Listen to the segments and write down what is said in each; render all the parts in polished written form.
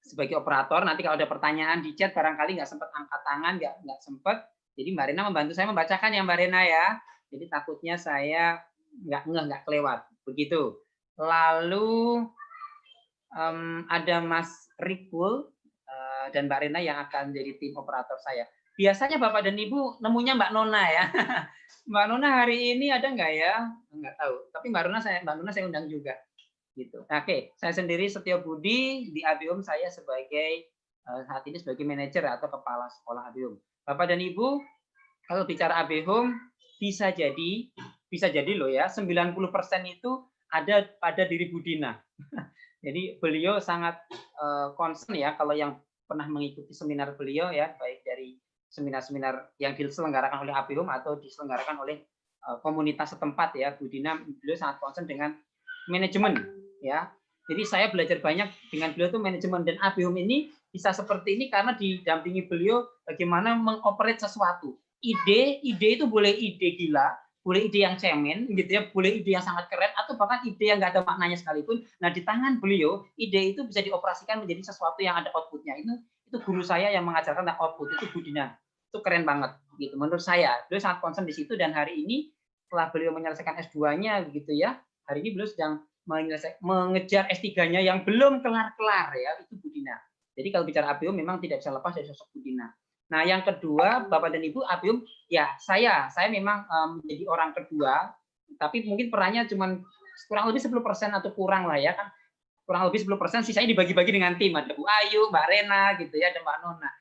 sebagai operator. Nanti kalau ada pertanyaan di chat barangkali nggak sempat angkat tangan, nggak sempat. Jadi Mbak Rena membantu saya membacakan ya Mbak Rena ya. Jadi takutnya saya nggak kelewat. Begitu. Lalu ada Mas Rikul dan Mbak Rena yang akan jadi tim operator saya. Biasanya Bapak dan Ibu nemunya Mbak Nona ya. Mbak Nona hari ini ada nggak ya? Nggak tahu. Tapi Mbak Nona saya undang juga. Gitu. Oke, saya sendiri Setio Budi di Abium, saya sebagai saat ini sebagai manajer atau kepala sekolah Abium. Bapak dan Ibu, kalau bicara Abium bisa jadi loh ya, 90% itu ada pada diri Budina. Jadi beliau sangat concern ya, kalau yang pernah mengikuti seminar beliau ya, baik dari seminar-seminar yang diselenggarakan oleh Abium atau diselenggarakan oleh komunitas setempat ya, Budina, beliau sangat concern dengan manajemen ya. Jadi saya belajar banyak dengan beliau tuh manajemen, dan Abium ini bisa seperti ini karena didampingi beliau bagaimana mengoperate sesuatu. Ide itu boleh ide gila, boleh ide yang cemen gitu ya, boleh ide yang sangat keren, atau bahkan ide yang nggak ada maknanya sekalipun. Nah, di tangan beliau ide itu bisa dioperasikan menjadi sesuatu yang ada outputnya. Itu guru saya yang mengajarkan tentang output, itu Budina. Itu keren banget gitu menurut saya. Beliau sangat concern di situ, dan hari ini setelah beliau menyelesaikan S2-nya gitu ya, hari ini beliau sedang mengejar S3-nya yang belum kelar-kelar ya, itu Budina. Jadi kalau bicara Abium memang tidak bisa lepas dari sosok Budina. Nah, yang kedua, Bapak dan Ibu, Abium ya saya memang menjadi orang kedua, tapi mungkin perannya cuma kurang lebih 10% atau kurang lah ya kan. Kurang lebih 10%, sisanya dibagi-bagi dengan tim. Ada Bu Ayu, Mbak Rena gitu ya, ada Mbak Nona.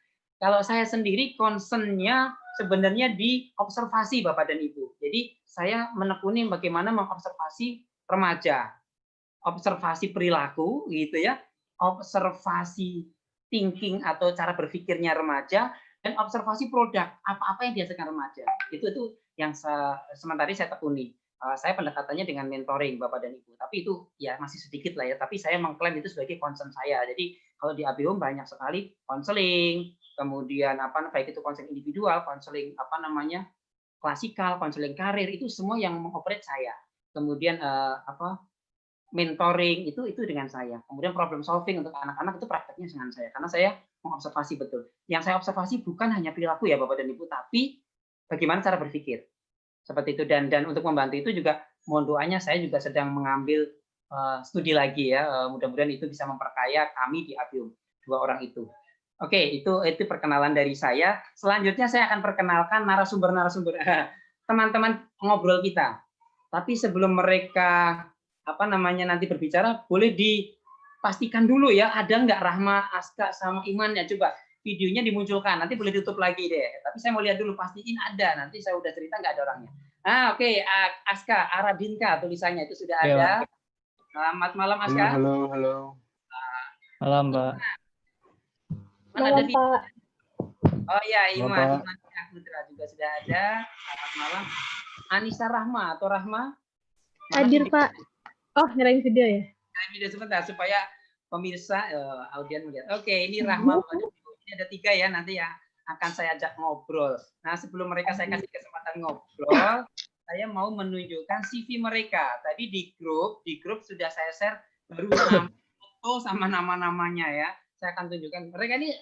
Kalau saya sendiri concern-nya sebenarnya di observasi Bapak dan Ibu. Jadi saya menekuni bagaimana mengobservasi remaja, observasi perilaku gitu ya, observasi thinking atau cara berpikirnya remaja, dan observasi produk apa-apa yang dihasilkan remaja. Itu yang sementara saya tekuni. Saya pendekatannya dengan mentoring Bapak dan Ibu, tapi itu ya masih sedikit lah ya, tapi saya mengklaim itu sebagai concern saya. Jadi kalau di Abium banyak sekali konseling, kemudian baik itu konseling individual, konseling klasikal, konseling karir, itu semua yang mengoperate saya. Kemudian mentoring itu dengan saya. Kemudian problem solving untuk anak-anak itu prakteknya dengan saya, karena saya mengobservasi betul. Yang saya observasi bukan hanya perilaku ya Bapak dan Ibu, tapi bagaimana cara berpikir. Seperti itu, dan untuk membantu itu juga mohon doanya, saya juga sedang mengambil studi lagi ya. Mudah-mudahan itu bisa memperkaya kami di Abium, 2 orang itu. Oke, itu perkenalan dari saya. Selanjutnya saya akan perkenalkan narasumber-narasumber teman-teman ngobrol kita. Tapi sebelum mereka nanti berbicara, boleh dipastikan dulu ya, ada nggak Rahma, Aska, sama Iman ya, coba videonya dimunculkan, nanti boleh ditutup lagi deh. Tapi saya mau lihat dulu, pastiin ada, nanti saya udah cerita nggak ada orangnya. Oke. Aska, Aradinka tulisannya itu sudah ada. Selamat malam Aska. Halo. Malam Mbak. Mana ada Pak? Oh ya, Iman Putra juga sudah ada. Selamat malam. Anissa Rahma atau Rahma? Hadir Pak. Oh, nyerahin video ya? Nyerahin video sebentar supaya pemirsa audien melihat. Oke, ini Rahma. Ini ada 3 ya, nanti ya akan saya ajak ngobrol. Nah, sebelum mereka saya kasih kesempatan ngobrol, saya mau menunjukkan CV mereka. Tadi di grup sudah saya share baru foto sama nama-namanya ya. Saya akan tunjukkan. Mereka ini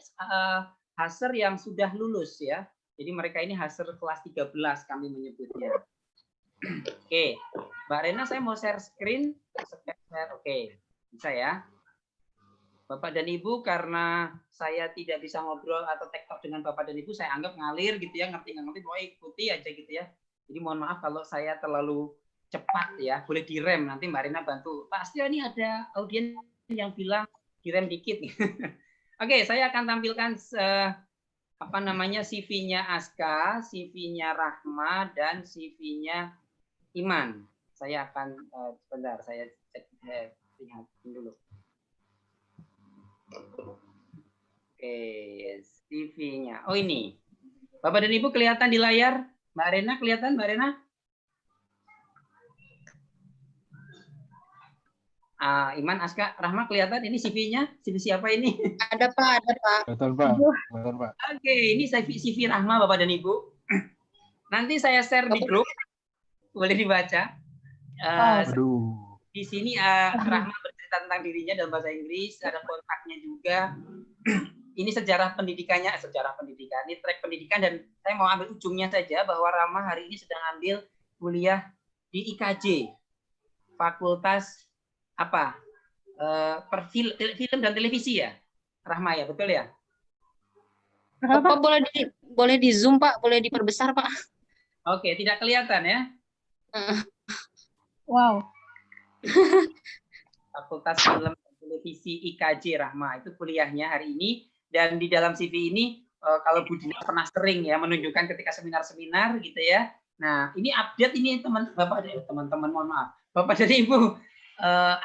haser yang sudah lulus ya. Jadi mereka ini haser kelas 13 kami menyebutnya. Oke, Mbak Rena, saya mau share screen. Oke, bisa ya. Bapak dan Ibu, karena saya tidak bisa ngobrol atau tektok dengan Bapak dan Ibu, saya anggap ngalir gitu ya, ngerti-ngerti, pokoknya ikuti aja gitu ya. Jadi mohon maaf kalau saya terlalu cepat ya, boleh direm, nanti Mbak Rena bantu. Pasti ini ada audien yang bilang direm dikit. Oke, saya akan tampilkan CV-nya Aska, CV-nya Rahma, dan CV-nya Iman. Saya akan sebentar, saya cek lihat dulu. Oke, CV-nya. Oh ini. Bapak dan Ibu kelihatan di layar? Mbak Rena kelihatan, Mbak Rena? Iman, Aska, Rahma kelihatan? Ini CV-nya? CV siapa ini? Ada Pak. Betul Pak. Oke, ini CV Rahma Bapak dan Ibu. Nanti saya share di grup. Boleh dibaca. Di sini Rahma bercerita cerita tentang dirinya dalam bahasa Inggris, ada kontaknya juga. Ini sejarah pendidikan, ini track pendidikan, dan saya mau ambil ujungnya saja bahwa Rama hari ini sedang ambil kuliah di IKJ, Fakultas apa? Film dan televisi ya, Rahma ya, betul ya? Bapak boleh di zoom Pak, boleh diperbesar Pak. Oke, tidak kelihatan ya? Wow. Fakultas Film dan Televisi IKJ Rahma, itu kuliahnya hari ini. Dan di dalam CV ini, kalau Bu Dina pernah sering ya menunjukkan ketika seminar-seminar gitu ya. Nah, ini update ini teman-teman, mohon maaf. Bapak dan Ibu,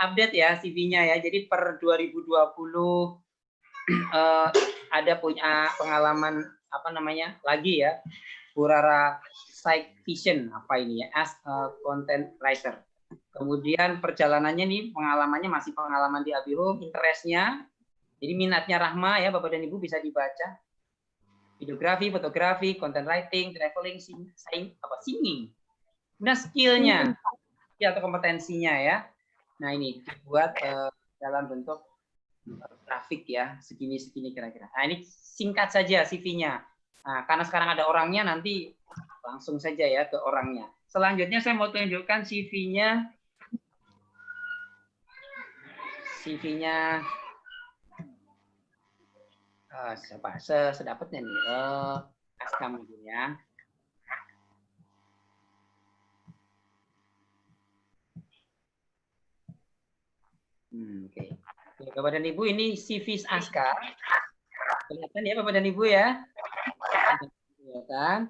update ya CV-nya ya. Jadi per 2020 ada punya pengalaman apa namanya lagi ya, Bu Rara Side Vision apa ini ya, as a content writer. Kemudian perjalanannya nih, pengalamannya masih pengalaman di Abihome, interestnya, jadi minatnya Rahma ya Bapak dan Ibu bisa dibaca. Videografi, fotografi, content writing, traveling, singing. Nah, skillnya ya, atau kompetensinya ya. Nah ini dibuat dalam bentuk grafik ya, segini-segini kira-kira. Nah ini singkat saja CV-nya. Nah, karena sekarang ada orangnya, nanti langsung saja ya ke orangnya. Selanjutnya saya mau tunjukkan CV-nya. Sedapatnya nih, Aska mungkin ya. Oke. Bapak dan Ibu, ini CV Aska. Kelihatan ya Bapak dan Ibu ya. Kelihatan.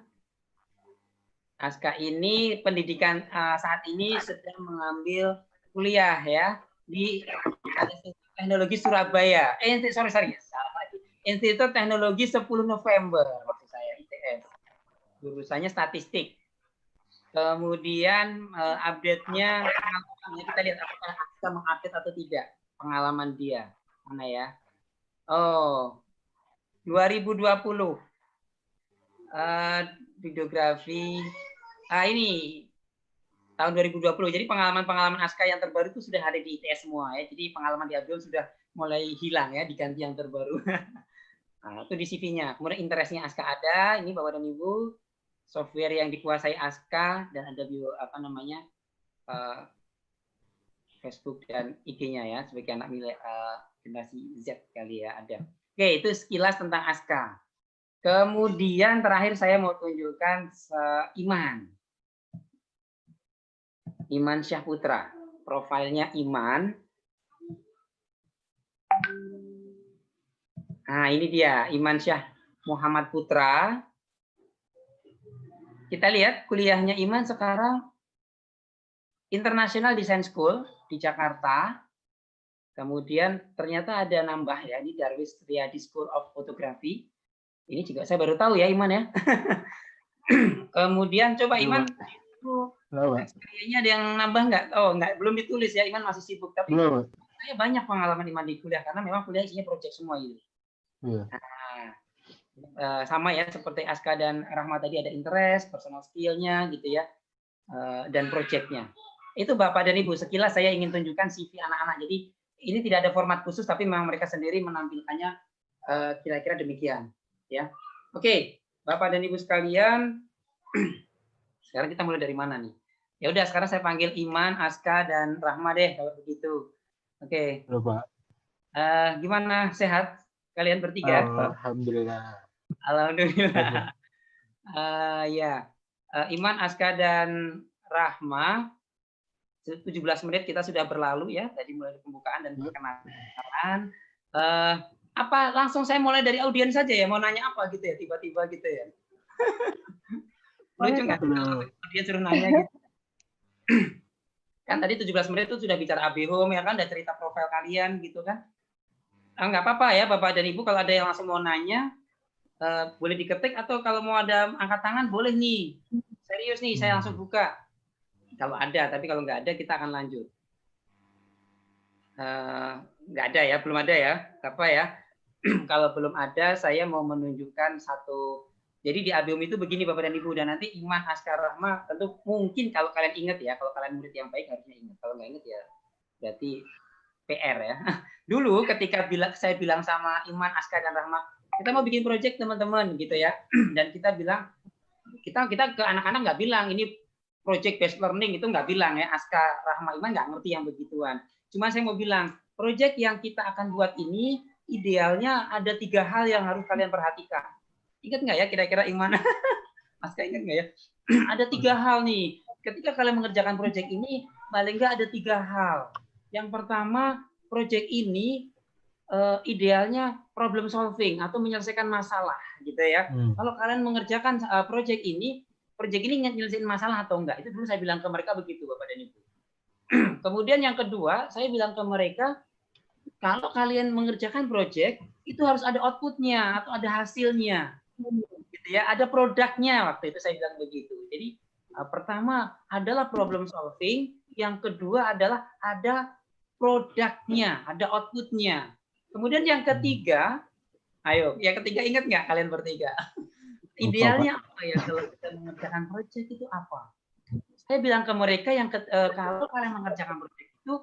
Aska ini pendidikan saat ini sedang mengambil kuliah ya di Teknologi Surabaya. Institut Teknologi 10 November, maksud saya ITS. Jurusannya statistik. Kemudian update-nya kita lihat apakah Aska mengupdate atau tidak pengalaman dia. Mana ya? Oh, 2020. Videografi. Ini tahun 2020. Jadi pengalaman-pengalaman Aska yang terbaru itu sudah ada di ITS semua ya. Jadi pengalaman di Abdul sudah mulai hilang ya, diganti yang terbaru. Nah, itu di CV-nya. Kemudian interestnya Aska ada. Ini Bapak dan Ibu, software yang dikuasai Aska, dan ada apa namanya Facebook dan IG-nya ya, sebagai anak generasi Z kali ya ada. Oke, itu sekilas tentang Aska. Kemudian terakhir saya mau tunjukkan Iman Syahputra. Profilnya Iman. Nah, ini dia Iman Syah Muhammad Putra. Kita lihat kuliahnya Iman sekarang International Design School di Jakarta. Kemudian ternyata ada nambah ya, ini Darwis Riyadi School of Photography. Ini juga saya baru tahu ya Iman ya. Kemudian coba Iman, kayaknya ada yang nambah nggak? Oh nggak, belum ditulis ya, Iman masih sibuk. Tapi saya banyak pengalaman Iman di kuliah karena memang kuliah isinya proyek semua gitu. Nah, sama ya seperti Aska dan Rahma tadi, ada interest, personal skill-nya gitu ya, dan proyeknya. Itu Bapak dan Ibu, sekilas saya ingin tunjukkan CV anak-anak. Jadi ini tidak ada format khusus, tapi memang mereka sendiri menampilkannya kira-kira demikian. Ya, oke, Bapak dan Ibu sekalian, sekarang kita mulai dari mana nih? Ya udah, sekarang saya panggil Iman, Aska, dan Rahma deh kalau begitu. Oke. Gimana, sehat kalian bertiga? Alhamdulillah. Alhamdulillah. Ya, Iman, Aska, dan Rahma. 17 menit kita sudah berlalu ya, tadi mulai pembukaan dan perkenalan. Apa langsung saya mulai dari audiens saja ya, mau nanya apa gitu ya, tiba-tiba gitu ya. Lucu nggak? Audiens suruh nanya gitu. Kan tadi 17 menit itu sudah bicara Abihome ya kan, udah cerita profil kalian gitu kan. Nggak apa-apa ya Bapak dan Ibu, kalau ada yang langsung mau nanya, boleh diketik, atau kalau mau ada angkat tangan boleh nih. Serius nih, saya langsung buka. Kalau ada, tapi kalau nggak ada kita akan lanjut. Nggak ada ya, belum ada ya, apa ya? Kalau belum ada, saya mau menunjukkan satu. Jadi di Abihome itu begini Bapak dan Ibu, dan nanti Iman, Aska, Rahma, tentu mungkin kalau kalian ingat ya, kalau kalian murid yang baik harusnya ingat. Kalau nggak ingat ya, berarti PR ya. Dulu ketika saya bilang sama Iman, Aska dan Rahma, kita mau bikin project teman-teman gitu ya. Dan kita bilang kita ke anak-anak nggak bilang ini project based learning, itu nggak bilang ya. Aska, Rahma, Iman nggak ngerti yang begituan. Cuma saya mau bilang project yang kita akan buat ini idealnya ada 3 hal yang harus kalian perhatikan. Ingat nggak ya kira-kira Iman? Aska ingat nggak ya? Ada 3 hal nih. Ketika kalian mengerjakan project ini paling nggak ada 3 hal. Yang pertama, project ini idealnya problem solving atau menyelesaikan masalah gitu ya. Kalau kalian mengerjakan project ini nyelesain masalah atau enggak? Itu dulu saya bilang ke mereka begitu, Bapak dan Ibu. Kemudian yang kedua, saya bilang ke mereka, kalau kalian mengerjakan project itu harus ada outputnya atau ada hasilnya. Gitu ya, ada produknya, waktu itu saya bilang begitu. Jadi pertama adalah problem solving, yang kedua adalah ada produknya, ada outputnya. Kemudian yang ketiga, ayo, yang ketiga ingat nggak kalian bertiga? Idealnya apa ya kalau kita mengerjakan proyek itu apa? Saya bilang ke mereka kalau kalian mengerjakan proyek itu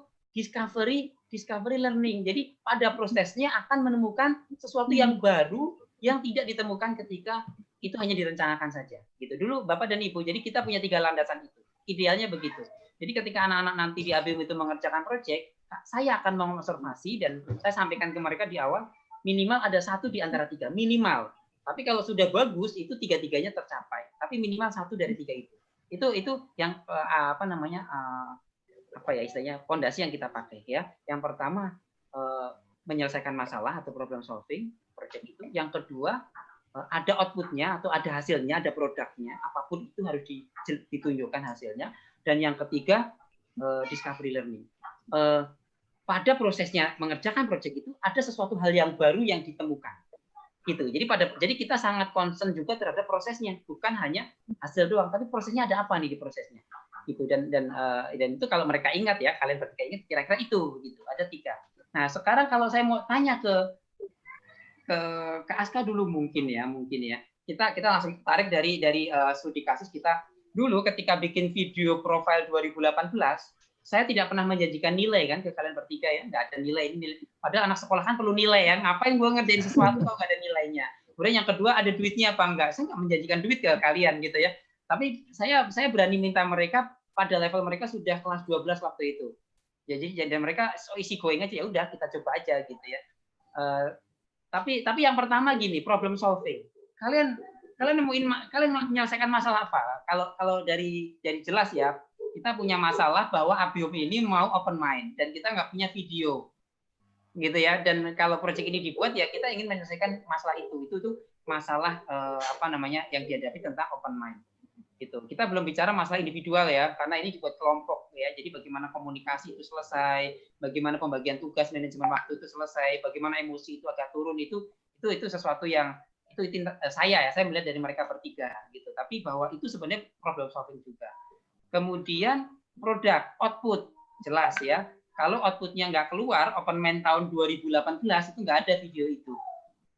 discovery learning. Jadi pada prosesnya akan menemukan sesuatu yang baru yang tidak ditemukan ketika itu hanya direncanakan saja. Gitu dulu Bapak dan Ibu. Jadi kita punya 3 landasan itu. Idealnya begitu. Jadi ketika anak-anak nanti di ABM itu mengerjakan proyek, saya akan mengobservasi dan saya sampaikan ke mereka di awal, minimal ada 1 di antara 3, minimal. Tapi kalau sudah bagus itu 3-3-nya tercapai. Tapi minimal 1 dari 3 itu. Itu yang istilahnya fondasi yang kita pakai ya. Yang pertama menyelesaikan masalah atau problem solving project itu. Yang kedua ada outputnya atau ada hasilnya, ada produknya. Apapun itu harus ditunjukkan hasilnya. Dan yang ketiga discovery learning. Pada prosesnya mengerjakan proyek itu ada sesuatu hal yang baru yang ditemukan gitu. Jadi kita sangat concern juga terhadap prosesnya, bukan hanya hasil doang, tapi prosesnya ada apa nih di prosesnya gitu. Dan itu kalau mereka ingat ya, kalian bertiga ingat kira-kira itu gitu, ada 3. Nah sekarang kalau saya mau tanya ke Aska dulu mungkin ya kita langsung tarik dari studi kasus kita dulu ketika bikin video profile 2018. Saya tidak pernah menjanjikan nilai kan ke kalian bertiga ya, nggak ada nilai ini. Padahal anak sekolah kan perlu nilai ya, ngapain gue ngerjain sesuatu kalau nggak ada nilainya. Kemudian yang kedua ada duitnya apa enggak, saya nggak menjanjikan duit ke kalian gitu ya. Tapi saya berani minta mereka pada level mereka sudah kelas 12 waktu itu. Jadi mereka so easy going aja, ya udah kita coba aja gitu ya. Tapi yang pertama gini, problem solving. Kalian menyelesaikan masalah apa? Kalau dari jelas ya. Kita punya masalah bahwa ABIOM ini mau open mind dan kita nggak punya video gitu ya. Dan kalau proyek ini dibuat ya kita ingin menyelesaikan masalah itu tuh masalah yang dihadapi tentang open mind gitu. Kita belum bicara masalah individual ya, karena ini dibuat kelompok ya. Jadi bagaimana komunikasi itu selesai, bagaimana pembagian tugas, manajemen waktu itu selesai, bagaimana emosi itu agak turun, itu sesuatu yang itu saya melihat dari mereka bertiga gitu. Tapi bahwa itu sebenarnya problem solving juga. Kemudian produk output jelas ya. Kalau outputnya nggak keluar, Open Mind tahun 2018 itu nggak ada video itu.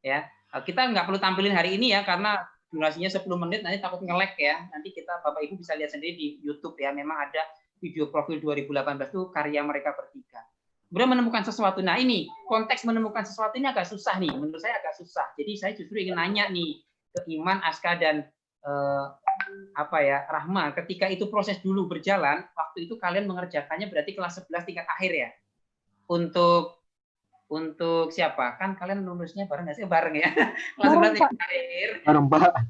Ya, kita nggak perlu tampilin hari ini ya karena durasinya 10 menit nanti takut nge-lag ya. Nanti kita Bapak Ibu bisa lihat sendiri di YouTube ya. Memang ada video profil 2018 itu karya mereka bertiga. Kemudian menemukan sesuatu. Nah ini konteks menemukan sesuatu ini agak susah nih. Menurut saya agak susah. Jadi saya justru ingin nanya nih ke Iman, Aska dan Rahma, ketika itu proses dulu berjalan, waktu itu kalian mengerjakannya berarti kelas 11 tingkat akhir ya. Untuk siapa? Kan kalian lulusnya bareng nggak sih? Bareng ya. Kelas 11 tingkat akhir. Bareng, Pak.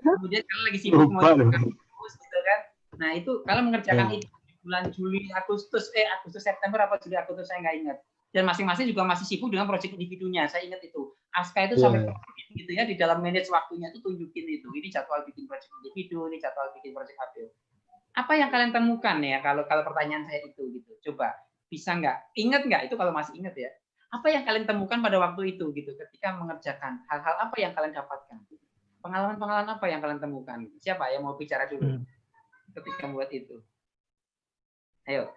Kemudian kalian lagi sibuk mau gitu kan. Nah, itu kalian mengerjakan itu bulan Juli, Agustus September apa Juli Agustus saya nggak ingat. Dan masing-masing juga masih sibuk dengan proyek individunya. Saya ingat itu. Aska itu sampai gitu ya di dalam manage waktunya itu tunjukin itu. Ini jadwal bikin proyek individu, ini jadwal bikin proyek ABIOM. Apa yang kalian temukan ya kalau pertanyaan saya itu gitu. Coba bisa nggak? Ingat nggak itu kalau masih ingat ya? Apa yang kalian temukan pada waktu itu gitu ketika mengerjakan hal-hal apa yang kalian dapatkan? Pengalaman apa yang kalian temukan? Siapa yang mau bicara dulu ketika membuat itu? Ayo.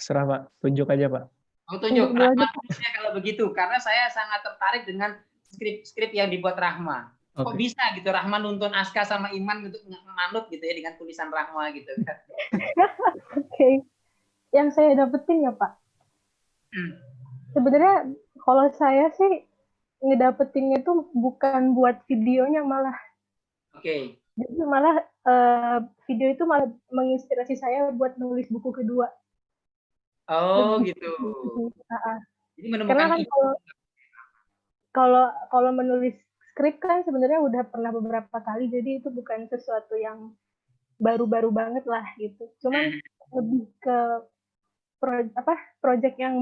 Terserah Pak, tunjuk aja Pak. Tunjuk Rahma kalau begitu, karena saya sangat tertarik dengan skrip yang dibuat Rahma. Kok bisa gitu Rahma nuntun Aska sama Iman untuk manut gitu ya dengan tulisan Rahma gitu kan? Oke. Yang saya dapetin ya Pak, Sebenarnya kalau saya sih ngedapetinnya tuh bukan buat videonya malah. Oke. Jadi malah video itu malah menginspirasi saya buat nulis buku kedua. Oh Lebih gitu. Jadi karena menemukan kan ide. kalau kalau menulis skrip kan sebenarnya udah pernah beberapa kali, jadi itu bukan sesuatu yang baru-baru banget lah gitu. Cuman lebih ke project yang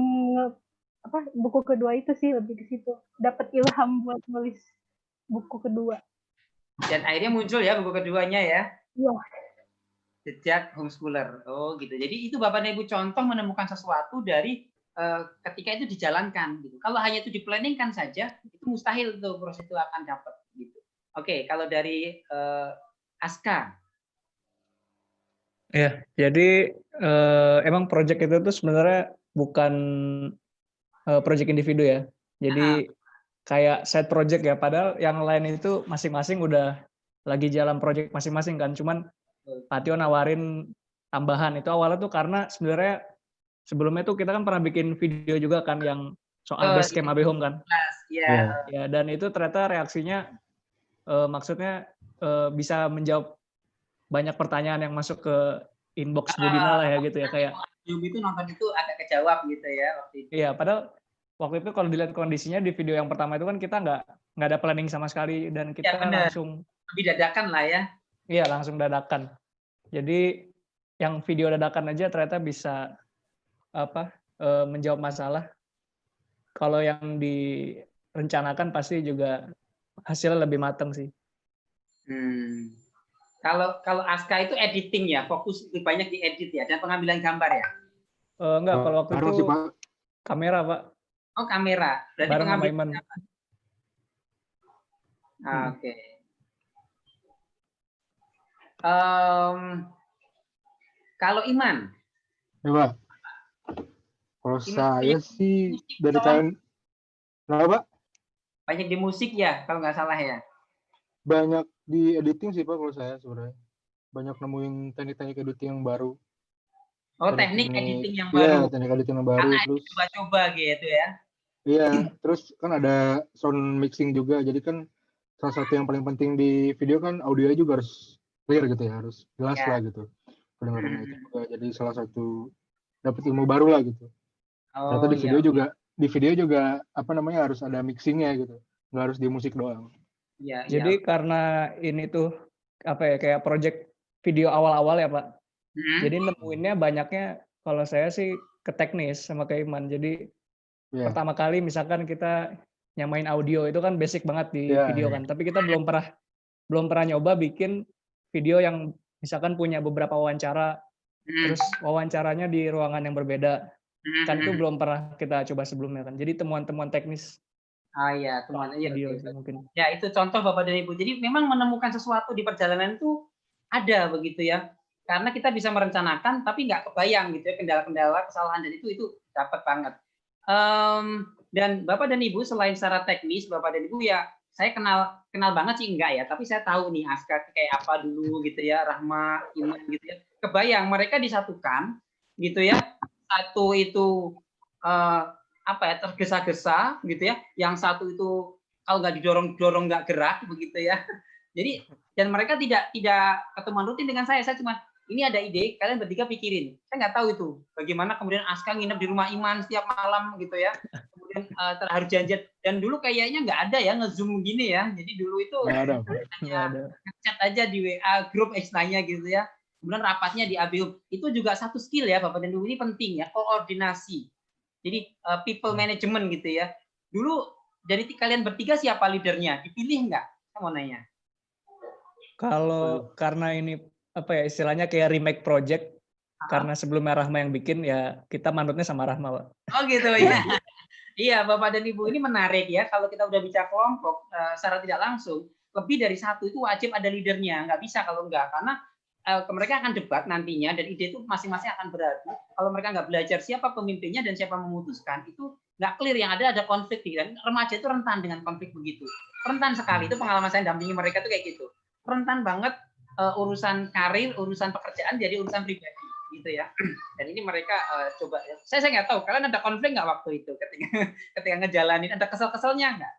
buku kedua itu sih, lebih ke situ. Dapat ilham buat nulis buku kedua. Dan akhirnya muncul ya buku keduanya ya. Iya. Jejak homeschooler. Oh gitu. Jadi itu Bapak dan Ibu contoh menemukan sesuatu dari ketika itu dijalankan gitu. Kalau hanya itu diplanningkan saja, itu mustahil tuh proses itu akan dapat gitu. Oke, kalau dari Aska. Ya, jadi emang project itu tuh sebenarnya bukan project individu ya. Jadi kayak side project ya, padahal yang lain itu masing-masing udah lagi jalan project masing-masing kan. Cuman Pak Tio nawarin tambahan itu awalnya tuh karena sebenarnya sebelumnya tuh kita kan pernah bikin video juga kan yang soal base camp AB Home kan. Iya. Ya, dan itu ternyata reaksinya maksudnya bisa menjawab banyak pertanyaan yang masuk ke inbox Budina lah ya gitu ya, kayak Zoom itu nonton itu agak kejawab gitu ya waktu itu. iya, padahal waktu itu kalau dilihat kondisinya di video yang pertama itu kan kita nggak ada planning sama sekali dan Ya kita benar. langsung Lebih dadakan lah ya. iya langsung dadakan. Jadi yang video dadakan aja ternyata bisa menjawab masalah. Kalau yang direncanakan pasti juga hasilnya lebih matang sih. Kalau Aska itu editing ya, fokus lebih banyak di edit ya, dan pengambilan gambar ya. Enggak, kalau waktu itu sih, Pak. kamera Pak. Oh kamera, berarti Bareng sama pengambilan Iman. gambar. Oke. Kalau Iman? Ya, Pak. Kalau saya sih dari tahun berapa? Banyak di musik ya, kalau nggak salah ya. Banyak di editing sih Pak kalau saya sebenarnya. Banyak nemuin teknik-teknik editing yang baru. Oh, teknik editing yang Iya, baru. teknik editing yang baru. Karena terus coba-coba gitu ya. Iya, terus kan ada sound mixing juga. Jadi kan salah satu yang paling penting di video kan audionya juga harus clear gitu ya, harus jelas lah gitu. Kedengarannya itu juga jadi salah satu dapat ilmu baru lah gitu. Ternyata Oh, di video juga harus ada mixingnya gitu. Nggak harus di musik doang. Iya, Jadi karena ini tuh kayak project video awal-awal ya Pak. Jadi nemuinnya banyaknya kalau saya sih ke teknis sama ke Iman. Jadi pertama kali misalkan kita nyamain audio itu kan basic banget di video kan. Tapi kita belum pernah nyoba bikin video yang misalkan punya beberapa wawancara, terus wawancaranya di ruangan yang berbeda. Kan itu belum pernah kita coba sebelumnya kan. Jadi temuan-temuan teknis. Iya, teman. Iya, mungkin. Ya, itu contoh Bapak dan Ibu. Jadi memang menemukan sesuatu di perjalanan itu ada begitu ya. Karena kita bisa merencanakan tapi nggak kebayang gitu ya kendala-kendala, kesalahan, dan itu dapat banget. Dan Bapak dan Ibu selain secara teknis, Bapak dan Ibu ya saya kenal banget sih enggak ya, tapi saya tahu nih Aska kayak apa dulu gitu ya, Rahma, Iman gitu ya. Kebayang mereka disatukan gitu ya. Satu itu tergesa-gesa gitu ya. Yang satu itu kalau nggak didorong-dorong nggak gerak begitu ya. Jadi dan mereka tidak ketemuan rutin dengan saya cuma ini ada ide, kalian bertiga pikirin. Saya nggak tahu itu bagaimana kemudian Aska nginep di rumah Iman setiap malam gitu ya. Kemudian harus janjian, dan dulu kayaknya nggak ada ya nge-zoom begini ya. Jadi dulu itu hanya chat aja di WA grup istilahnya gitu ya. Kemudian rapatnya di ABU. Itu juga satu skill ya Bapak dan Ibu, ini penting ya, koordinasi. Jadi people management gitu ya. Dulu dari kalian bertiga siapa leadernya? Dipilih nggak? Saya mau nanya. Kalau karena ini istilahnya kayak remake project, karena sebelumnya Rahma yang bikin ya kita manutnya sama Rahma Pak. Oh gitu ya. Iya Bapak dan Ibu, ini menarik ya. Kalau kita udah bicara kelompok secara tidak langsung, lebih dari satu itu wajib ada leadernya. Nggak bisa kalau enggak, karena mereka akan debat nantinya dan ide itu masing-masing akan beradu. Kalau mereka nggak belajar siapa pemimpinnya dan siapa memutuskan, itu nggak clear. Yang ada konflik. Dan remaja itu rentan dengan konflik begitu. Rentan sekali. Itu pengalaman saya dampingi mereka tuh kayak gitu. Rentan banget urusan karir, urusan pekerjaan jadi urusan pribadi. gitu ya. Dan ini mereka coba, saya nggak tahu, kalian ada konflik nggak waktu itu ketika ngejalanin, ada kesel-keselnya nggak?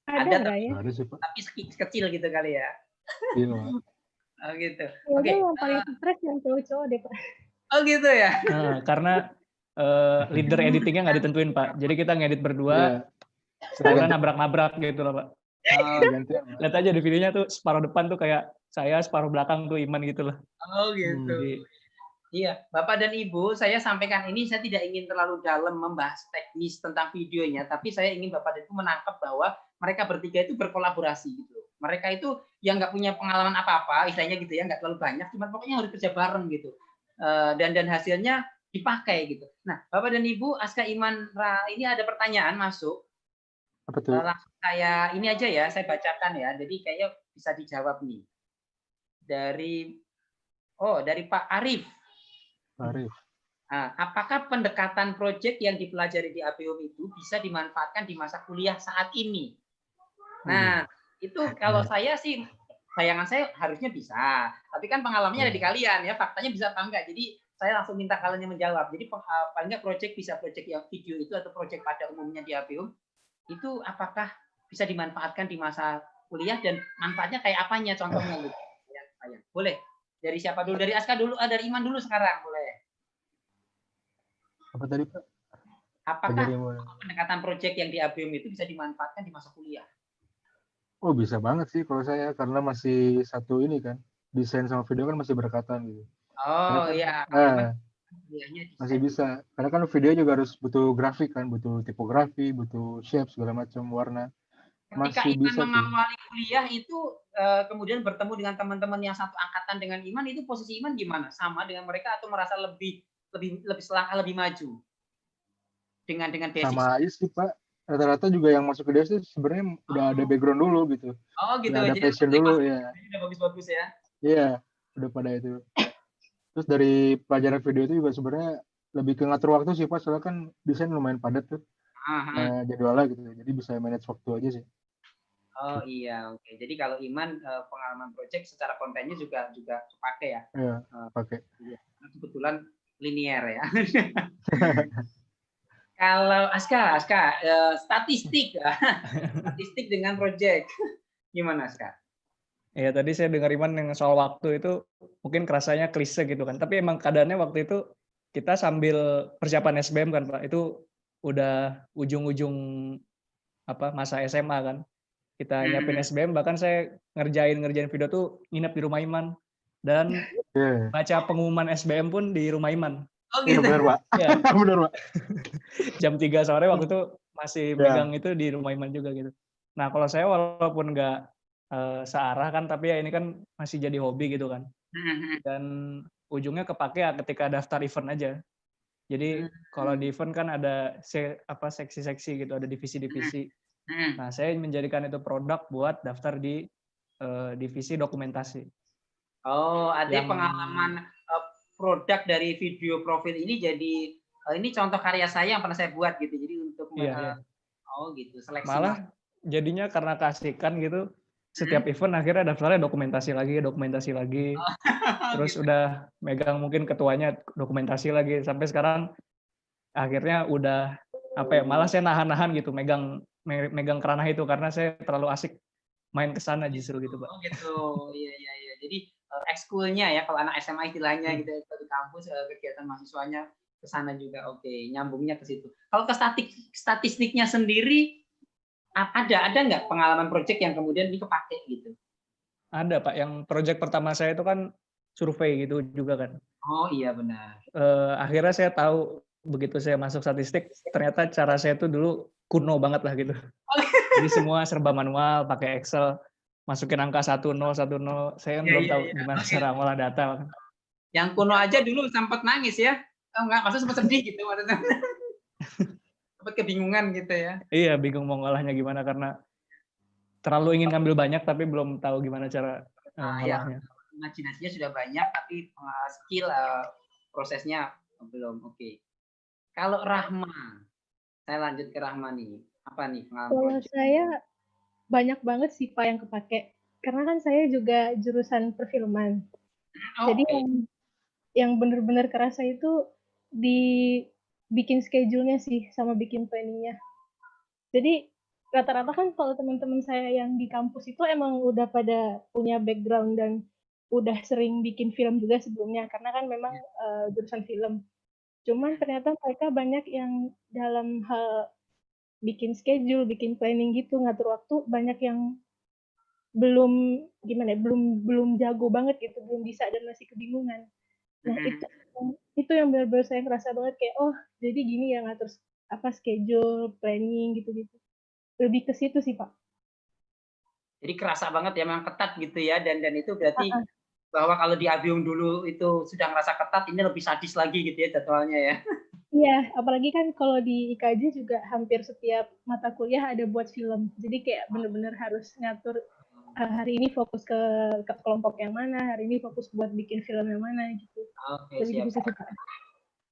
Ada nggak ya? Ada sih Pak. Tapi kecil gitu kali ya. Iya. Oh gitu. Ya, Oke. yang paling stres yang cowok-cowok deh Pak. Oh gitu ya. Nah, karena leader editingnya nggak ditentuin Pak. Jadi kita ngedit berdua, Iya. setelah nabrak-nabrak gitu loh Pak. Gantian. Lihat aja di videonya tuh separuh depan tuh kayak saya, separuh belakang tuh Iman gitu loh. Oh gitu. Jadi, iya, Bapak dan Ibu, saya sampaikan ini, saya tidak ingin terlalu dalam membahas teknis tentang videonya, tapi saya ingin Bapak dan Ibu menangkap bahwa mereka bertiga itu berkolaborasi gitu. Mereka itu yang nggak punya pengalaman apa-apa, istilahnya gitu ya, nggak terlalu banyak, cuma pokoknya harus kerja bareng gitu. Dan hasilnya dipakai gitu. Nah, Bapak dan Ibu, Aska, Iman, ini ada pertanyaan masuk. Apa tuh? Langsung saya ini aja ya, saya bacakan ya. Jadi kayaknya bisa dijawab nih. Dari Pak Arif. Arif. Nah, apakah pendekatan proyek yang dipelajari di ABUM itu bisa dimanfaatkan di masa kuliah saat ini? Nah, itu kalau saya sih, bayangan saya harusnya bisa. Tapi kan pengalamannya ada di kalian ya, faktanya bisa apa enggak. Jadi saya langsung minta kalian yang menjawab. Jadi paling enggak proyek yang video itu atau proyek pada umumnya di ABUM, itu apakah bisa dimanfaatkan di masa kuliah dan manfaatnya kayak apanya contohnya gitu. Boleh. Dari siapa dulu? Dari Aska dulu, dari Iman dulu sekarang, boleh. Apa tadi Pak? Apakah pendekatan proyek yang di ABUM itu bisa dimanfaatkan di masa kuliah? Oh bisa banget sih kalau saya, karena masih satu ini kan, desain sama video kan masih berdekatan gitu. Oh iya. Masih bisa. Karena kan video juga harus butuh grafik kan, butuh tipografi, butuh shape segala macam, warna. Ketika Masih Iman bisa mengawali kuliah itu kemudian bertemu dengan teman-teman yang satu angkatan dengan Iman, itu posisi Iman gimana? Sama dengan mereka atau merasa lebih selangkah lebih maju dengan Desis? Sama aja sih Pak. Rata-rata juga yang masuk ke Desis sebenarnya udah ada background dulu gitu. Oh gitu. Udah ada Jadi passion dulu ya. Udah bagus-bagus ya. Iya, udah pada itu. Terus dari pelajaran video itu juga sebenarnya lebih ke ngatur waktu sih Pak, soalnya kan desain lumayan padat tuh. Jadwalnya gitu. Jadi bisa manage waktu aja sih. Oh iya, oke. Jadi kalau Iman pengalaman proyek secara kontennya juga kepake ya? Iya, pakai. Kebetulan linier ya. Kalau Aska, statistik dengan proyek, gimana Aska? Ya tadi saya dengar Iman yang soal waktu itu mungkin kerasanya klise gitu kan. Tapi emang keadaannya waktu itu kita sambil persiapan SBM kan Pak. Itu udah ujung-ujung masa SMA kan. Kita nyiapin SBM, bahkan saya ngerjain video tuh nginep di rumah Iman. Dan baca pengumuman SBM pun di rumah Iman. Oh gitu. Benar Pak. Ya. Benar Pak. Jam 3 sore waktu itu masih megang itu di rumah Iman juga gitu. Nah kalau saya walaupun nggak searah kan, tapi ya ini kan masih jadi hobi gitu kan. Dan ujungnya kepake ya ketika daftar event aja. Jadi kalau di event kan ada seksi-seksi gitu, ada divisi-divisi. Nah saya menjadikan itu produk buat daftar di divisi dokumentasi. Oh, ada pengalaman produk dari video profil ini jadi ini contoh karya saya yang pernah saya buat gitu. Jadi untuk oh gitu, seleksi. Malah jadinya karena keasikan gitu, setiap event akhirnya daftarnya dokumentasi lagi. Terus gitu. udah megang mungkin ketuanya dokumentasi lagi, sampai sekarang akhirnya udah malah saya nahan gitu megang kerana itu karena saya terlalu asik main ke sana justru gitu Pak. Oh gitu. Iya. Jadi ekskulnya ya kalau anak SMA istilahnya gitu di kampus, kegiatan mahasiswanya ke sana juga. Oke, nyambungnya ke situ. Kalau ke statistiknya sendiri ada nggak pengalaman proyek yang kemudian ini kepake gitu? Ada Pak, yang proyek pertama saya itu kan survei gitu juga kan. Oh iya benar. Akhirnya saya tahu begitu saya masuk statistik, ternyata cara saya tuh dulu kuno banget lah gitu. Jadi semua serba manual, pakai Excel, masukin angka 1010, saya belum tahu gimana cara ngolah data. Yang kuno aja dulu sempat nangis ya? Enggak, maksudnya sempat sedih gitu maksudnya. Sempat kebingungan gitu ya? Iya, bingung mau ngolahnya gimana karena terlalu ingin ngambil banyak tapi belum tahu gimana cara ngolahnya. Imajinasinya sudah banyak tapi skill prosesnya belum. Oke. Kalau Rahma, saya lanjut ke Rahma nih. Apa nih pengalaman? Kalau saya banyak banget sih Pak yang kepake. Karena kan saya juga jurusan perfilman. Jadi yang yang bener-bener kerasa itu di bikin schedule-nya sih, sama bikin planning-nya. Jadi rata-rata kan kalau teman-teman saya yang di kampus itu emang udah pada punya background dan udah sering bikin film juga sebelumnya, karena kan memang jurusan film. Cuman ternyata mereka banyak yang dalam hal bikin schedule, bikin planning gitu, ngatur waktu, banyak yang belum gimana ya, belum jago banget gitu, belum bisa dan masih kebingungan. Nah, itu yang benar-benar saya ngerasa banget kayak, oh, jadi gini ya ngatur schedule, planning gitu-gitu. Lebih ke situ sih, Pak. Jadi kerasa banget ya, memang ketat gitu ya, dan itu berarti bahwa kalau di Abium dulu itu sudah ngerasa ketat, ini lebih sadis lagi gitu ya jadwalnya ya. Iya, apalagi kan kalau di IKJ juga hampir setiap mata kuliah ada buat film. Jadi kayak bener-bener harus ngatur hari ini fokus ke kelompok yang mana, hari ini fokus buat bikin film yang mana gitu. Oke, Lebih siap. gitu sih, Pak.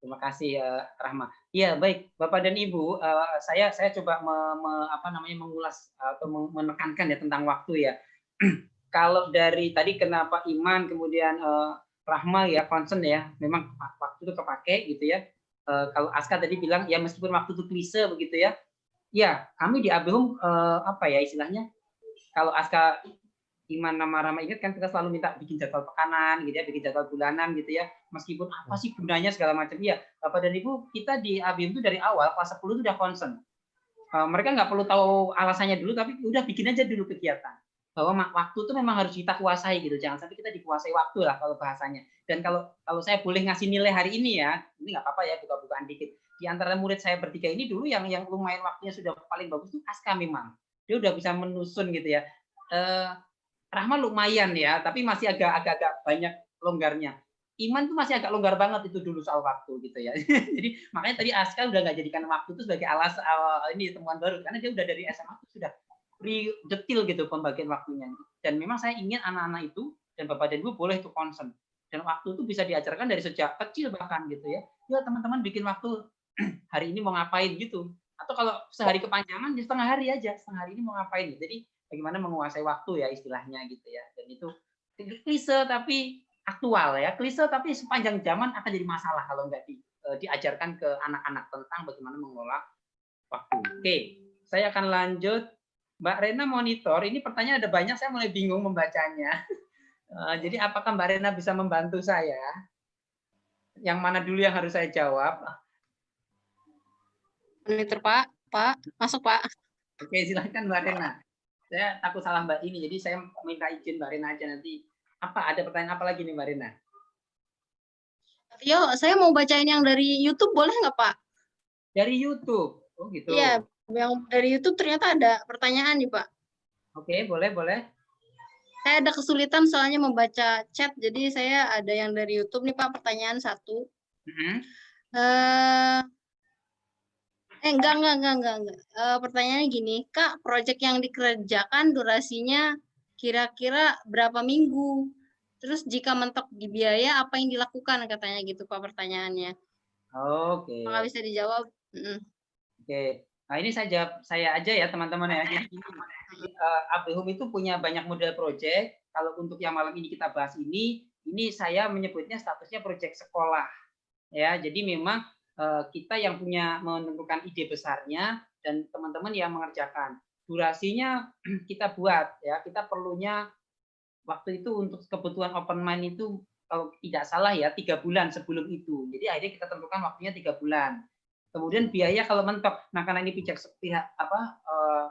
Terima kasih Rahma. Iya, baik Bapak dan Ibu, saya coba mengulas atau menekankan ya tentang waktu ya. Kalau dari tadi kenapa Iman kemudian Rahma ya concern ya, memang waktu itu kepake gitu ya. Kalau Aska tadi bilang ya meskipun waktu itu klise begitu ya. Ya, kami di Abehum apa ya istilahnya? Kalau Aska Iman nama Rama ingat kan kita selalu minta bikin jadwal pekanan gitu ya, bikin jadwal bulanan gitu ya. Meskipun apa sih gunanya segala macam. Iya, Bapak dan Ibu, kita di ABIM itu dari awal kelas 10 itu udah concern. Mereka nggak perlu tahu alasannya dulu, tapi udah bikin aja dulu kegiatan. Bahwa waktu itu memang harus kita kuasai gitu. Jangan sampai kita dikuasai waktu lah kalau bahasanya. Dan kalau saya boleh ngasih nilai hari ini ya, ini nggak apa-apa ya, buka-bukaan dikit. Di antara murid saya bertiga ini dulu yang lumayan waktunya sudah paling bagus itu Aska memang. Dia udah bisa menusun gitu ya. Rahma lumayan ya, tapi masih agak banyak longgarnya. Iman tuh masih agak longgar banget itu dulu soal waktu gitu ya. Jadi makanya tadi Aska udah nggak jadikan waktu itu sebagai ini temuan baru, karena dia udah dari SMA itu sudah detail gitu pembagian waktunya. Dan memang saya ingin anak-anak itu dan Bapak dan Ibu boleh itu concern. Dan waktu itu bisa diajarkan dari sejak kecil bahkan gitu ya. Ya teman-teman bikin waktu hari ini mau ngapain gitu. Atau kalau sehari kepanjangan di setengah hari aja, setengah hari ini mau ngapain. Jadi bagaimana menguasai waktu ya istilahnya gitu ya. Dan itu klise tapi aktual ya. Klise tapi sepanjang zaman akan jadi masalah kalau nggak diajarkan ke anak-anak tentang bagaimana mengelola waktu. Oke, saya akan lanjut. Mbak Rena monitor, ini pertanyaan ada banyak, saya mulai bingung membacanya. Jadi apakah Mbak Rena bisa membantu saya? Yang mana dulu yang harus saya jawab? Monitor Pak, masuk Pak. Oke, silakan Mbak Rena. Saya takut salah Mbak ini, jadi saya minta izin Mbak Rena aja nanti. Ada pertanyaan apa lagi nih Mbak Rena? Yo, saya mau bacain yang dari YouTube boleh nggak Pak? Dari YouTube, oh gitu. Iya, yang dari YouTube ternyata ada pertanyaan nih Pak. Oke, boleh. Saya ada kesulitan soalnya membaca chat, jadi saya ada yang dari YouTube nih Pak, pertanyaan satu. Enggak. Pertanyaannya gini, Kak, proyek yang dikerjakan durasinya kira-kira berapa minggu? Terus jika mentok di biaya, apa yang dilakukan? Katanya gitu Pak pertanyaannya. Oke. Apakah bisa dijawab? Oke. Nah ini saya aja ya teman-teman ya. Jadi Abehum itu punya banyak model proyek. Kalau untuk yang malam ini kita bahas ini saya menyebutnya statusnya proyek sekolah. Ya, jadi memang kita yang punya menentukan ide besarnya dan teman-teman yang mengerjakan. Durasinya kita buat ya, kita perlunya waktu itu untuk kebutuhan open mind itu kalau tidak salah ya 3 bulan sebelum itu. Jadi akhirnya kita tentukan waktunya 3 bulan. Kemudian biaya kalau mentok, nah karena ini pihak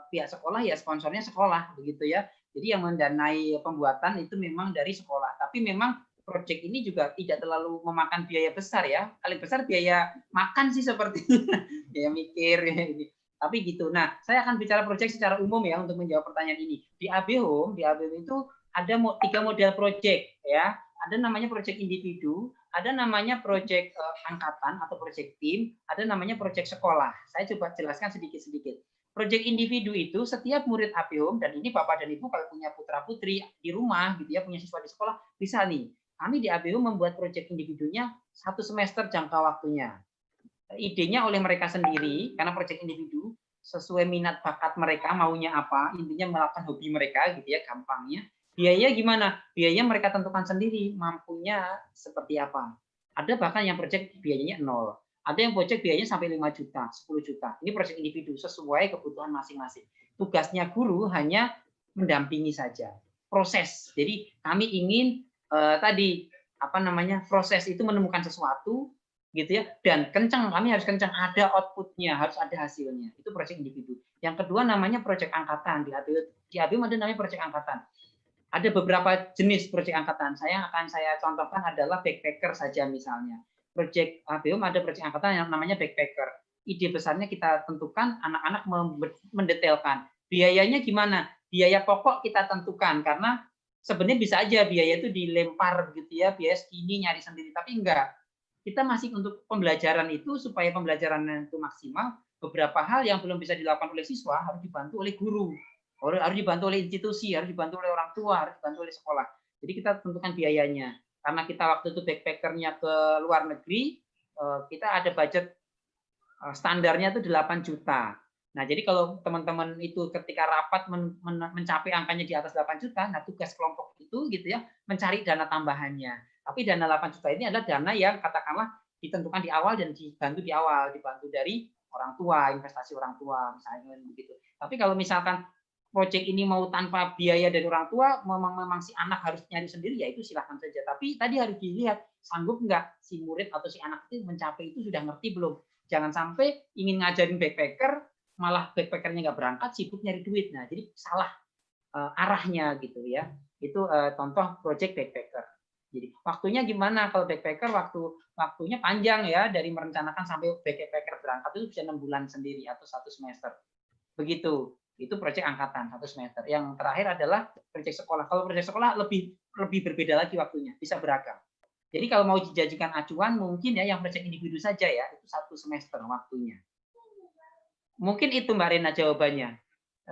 sekolah ya sponsornya sekolah begitu ya. Jadi yang mendanai pembuatan itu memang dari sekolah. Tapi memang proyek ini juga tidak terlalu memakan biaya besar ya. Paling besar biaya makan sih sepertinya. Biaya mikir ya ini. Tapi gitu. Nah, saya akan bicara proyek secara umum ya untuk menjawab pertanyaan ini. Di Abehum itu ada 3 model proyek ya. Ada namanya proyek individu, ada namanya proyek angkatan atau proyek tim, ada namanya proyek sekolah. Saya coba jelaskan sedikit-sedikit. Proyek individu itu setiap murid Abehum, dan ini Bapak dan Ibu kalau punya putra-putri di rumah gitu ya, punya siswa di sekolah, bisa nih. Kami di Abehum membuat proyek individunya 1 semester jangka waktunya. Idenya oleh mereka sendiri, karena proyek individu sesuai minat bakat mereka, maunya apa, intinya melakukan hobi mereka gitu ya, gampangnya. Biaya gimana? Biaya mereka tentukan sendiri, mampunya seperti apa. Ada bahkan yang project biayanya 0. Ada yang project biayanya sampai 5 juta, 10 juta. Ini project individu sesuai kebutuhan masing-masing. Tugasnya guru hanya mendampingi saja. Proses. Jadi kami ingin tadi proses itu menemukan sesuatu gitu ya, dan kencang, kami harus kencang, ada outputnya, harus ada hasilnya. Itu project individu. Yang kedua namanya project angkatan. Di ABM ada namanya project angkatan. Ada beberapa jenis project angkatan. Akan saya contohkan adalah backpacker saja misalnya. Project ABM ada project angkatan yang namanya backpacker. Ide besarnya kita tentukan, anak-anak mendetailkan. Biayanya gimana? Biaya pokok kita tentukan, karena sebenarnya bisa aja biaya itu dilempar gitu ya, biaya segini nyari sendiri, tapi enggak. Kita masih untuk pembelajaran itu, supaya pembelajaran itu maksimal, beberapa hal yang belum bisa dilakukan oleh siswa harus dibantu oleh guru. Harus dibantu oleh institusi, harus dibantu oleh orang tua, harus dibantu oleh sekolah. Jadi kita tentukan biayanya. Karena kita waktu itu backpackernya ke luar negeri, kita ada budget standarnya itu 8 juta. Nah, jadi kalau teman-teman itu ketika rapat mencapai angkanya di atas 8 juta, nah tugas kelompok itu gitu ya, mencari dana tambahannya. Tapi dana 8 juta ini adalah dana yang katakanlah ditentukan di awal dan dibantu di awal, dibantu dari orang tua, investasi orang tua misalnya begitu. Tapi kalau misalkan proyek ini mau tanpa biaya dari orang tua, memang si anak harus nyari sendiri, ya itu silahkan saja. Tapi tadi harus dilihat, sanggup nggak si murid atau si anak itu mencapai itu, sudah ngerti belum. Jangan sampai ingin ngajarin backpacker, malah backpackernya nggak berangkat, sibuk nyari duit. Nah, jadi salah arahnya gitu ya. Itu contoh proyek backpacker. Jadi waktunya gimana kalau backpacker? Waktunya panjang ya, dari merencanakan sampai backpacker berangkat itu bisa 6 bulan sendiri atau 1 semester. Begitu. Itu proyek angkatan 1 semester. Yang terakhir adalah proyek sekolah. Kalau proyek sekolah lebih berbeda lagi waktunya, bisa beragam. Jadi kalau mau dijadikan acuan, mungkin ya yang proyek individu saja ya, itu 1 semester waktunya. Mungkin itu Mbak Rena jawabannya.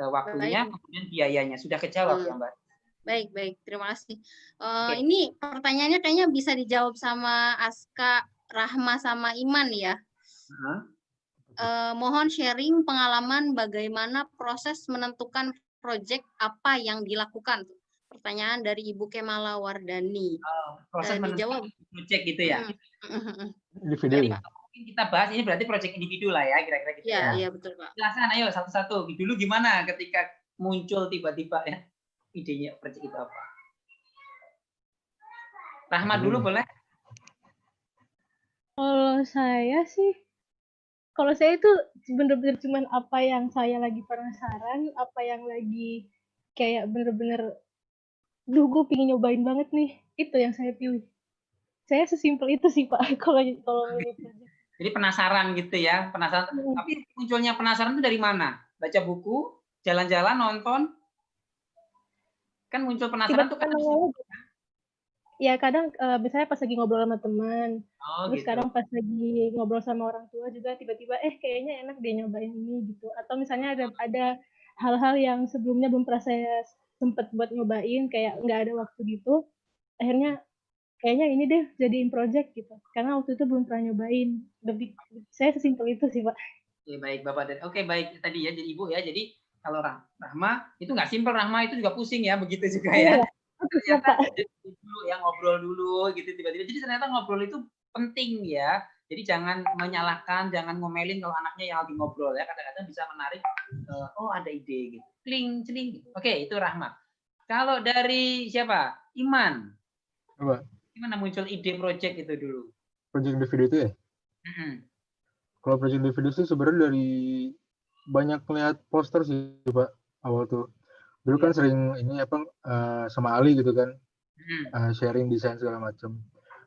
Waktunya, kemudian biayanya. Sudah kejawab ya Mbak? Baik. Terima kasih. Ini pertanyaannya kayaknya bisa dijawab sama Aska, Rahma, sama Iman ya. Mohon sharing pengalaman bagaimana proses menentukan proyek apa yang dilakukan. Pertanyaan dari Ibu Kemala Wardani. Proses menentukan proyek gitu ya. Individu. Mungkin kita bahas ini berarti proyek individu lah ya, kira-kira gitu ya. Iya betul Pak. Silakan ayo satu-satu. Dulu gimana ketika muncul tiba-tiba ya idenya proyek itu apa? Rahma dulu boleh? Kalau saya itu bener-bener cuman apa yang saya lagi penasaran, apa yang lagi kayak bener-bener, gue pengen nyobain banget nih, itu yang saya pilih. Saya sesimpel itu sih Pak, kalau milih project. Jadi penasaran gitu ya, penasaran. Tapi munculnya penasaran itu dari mana? Baca buku, jalan-jalan, nonton? Kan muncul penasaran itu kan? Ya kadang misalnya pas lagi ngobrol sama teman, terus gitu. kadang pas lagi ngobrol sama orang tua juga tiba-tiba kayaknya enak deh nyobain ini gitu. Atau misalnya ada hal-hal yang sebelumnya belum pernah saya sempat buat nyobain, kayak nggak ada waktu gitu. Akhirnya kayaknya ini deh jadiin project gitu. Karena waktu itu belum pernah nyobain. Saya sesimpel itu sih Pak. Oke, baik Bapak. Oke, baik tadi ya, jadi Ibu ya. Jadi kalau Rahma itu nggak simpel, Rahma itu juga pusing ya, begitu juga ya. Ternyata dulu ya, ngobrol dulu gitu tiba-tiba. Jadi ternyata ngobrol itu penting ya. Jadi jangan menyalahkan, jangan ngomelin kalau anaknya yang lagi ngobrol ya. Kadang-kadang bisa menarik, oh ada ide gitu. Kling, celing. Oke, itu Rahma. Kalau dari siapa? Iman. Apa? Gimana muncul ide project itu dulu? Project individu itu ya? Kalau project individu itu sebenarnya dari banyak lihat poster sih Pak awal tuh. Dulu kan sering ini sama Ali gitu kan, sharing desain segala macam.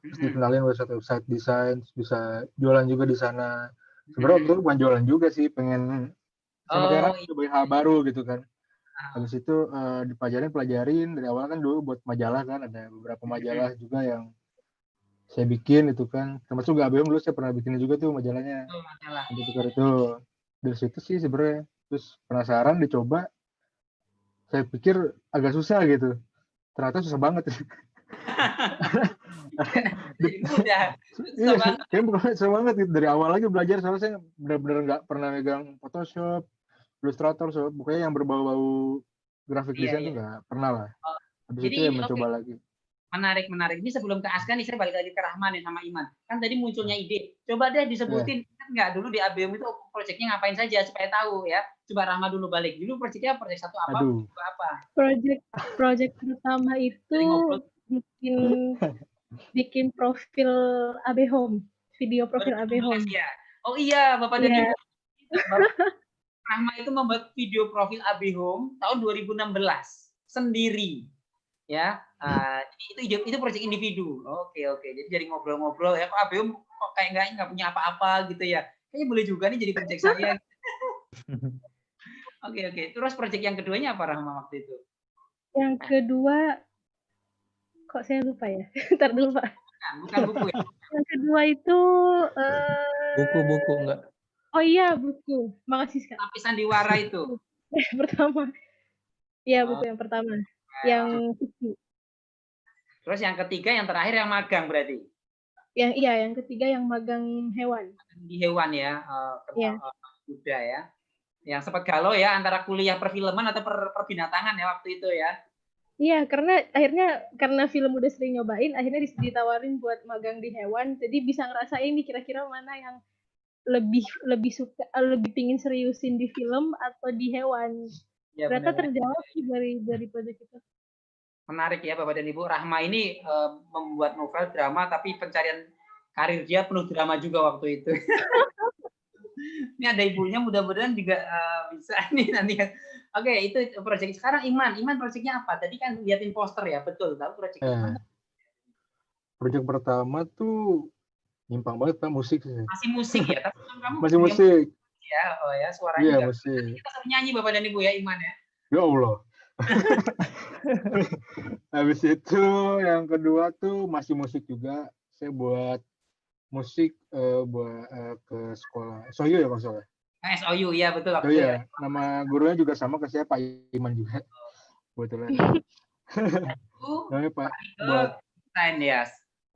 Terus dikenalin website desain, bisa jualan juga di sana. Sebenarnya waktu itu bukan jualan juga sih, pengen sama kayak cobain hal baru gitu kan. Habis itu dipelajarin dari awal kan dulu buat majalah kan, ada beberapa majalah juga yang saya bikin itu kan. Termasuk ABM dulu saya pernah bikin juga tuh majalahnya. Untuk tukar itu. Dari situ sih sebenarnya. Terus penasaran dicoba. Saya pikir agak susah gitu. Ternyata susah banget. Susah banget gitu. Dari awal lagi belajar, soalnya saya benar-benar nggak pernah megang Photoshop, Illustrator, pokoknya yang berbau-bau grafik desain tuh nggak pernah lah. Habis itu ya mencoba lagi. Menarik, menarik. Ini sebelum ke Aska nih, saya balik lagi ke Rahman nih sama Iman. Kan tadi munculnya ide. Coba deh disebutin, kan nggak dulu di ABM itu proyeknya ngapain saja supaya tahu ya. Coba Rahma dulu balik. Dulu proyeknya proyek satu apa, Aduh. apa? Project pertama itu bikin profil AB Home, video profil AB Home. Ya. Oh iya, Bapak dan Ibu. Rahma itu membuat video profil AB Home tahun 2016 sendiri. Ya, itu proyek individu. Oke. Jadi dari ngobrol-ngobrol ya, kok AB Home kok kayak nggak punya apa-apa gitu ya. Kayaknya boleh juga nih jadi proyek saya. Oke. Terus proyek yang keduanya apa Rahma waktu itu? Yang kedua, kok saya lupa ya? Ntar dulu Pak. Bukan buku ya? Yang kedua itu buku enggak? Oh iya, buku. Makasih Kak. Tapi sandiwara itu. Pertama. Iya, buku yang pertama. Yang fiksi. Terus yang ketiga, yang terakhir yang magang berarti? Yang ketiga yang magang hewan. Di hewan ya, kuda ya. Yang sempat galau ya antara kuliah perfilman atau perbinatangan ya waktu itu ya. Iya, karena film udah sering nyobain, akhirnya ditawarin buat magang di hewan, jadi bisa ngerasain nih kira-kira mana yang lebih suka, lebih pingin seriusin di film atau di hewan. Ya, ternyata terjawab sih dari proyek itu. Menarik ya Bapak dan Ibu. Rahma ini membuat novel drama, tapi pencarian karir dia penuh drama juga waktu itu. Ini ada ibunya, mudah-mudahan juga bisa nih nanti. Oke, itu proyek. Sekarang Iman proyeknya apa? Tadi kan liatin poster ya, betul. Tahu proyeknya? Proyek pertama tuh nyimpang banget Pak, musik sih. Masih musik ya? Tapi kamu masih musik. Ya, oh ya, suaranya. Iya, musik. Kita harus nyanyi Bapak dan Ibu ya, Iman ya. Ya Allah. Habis itu yang kedua tuh masih musik juga. Saya buat musik ke sekolah. SOU ya maksudnya? SOU ya betul. Oh iya, nama gurunya juga sama ke saya Pak Iman juga. Kebetulan. Namanya Pak buat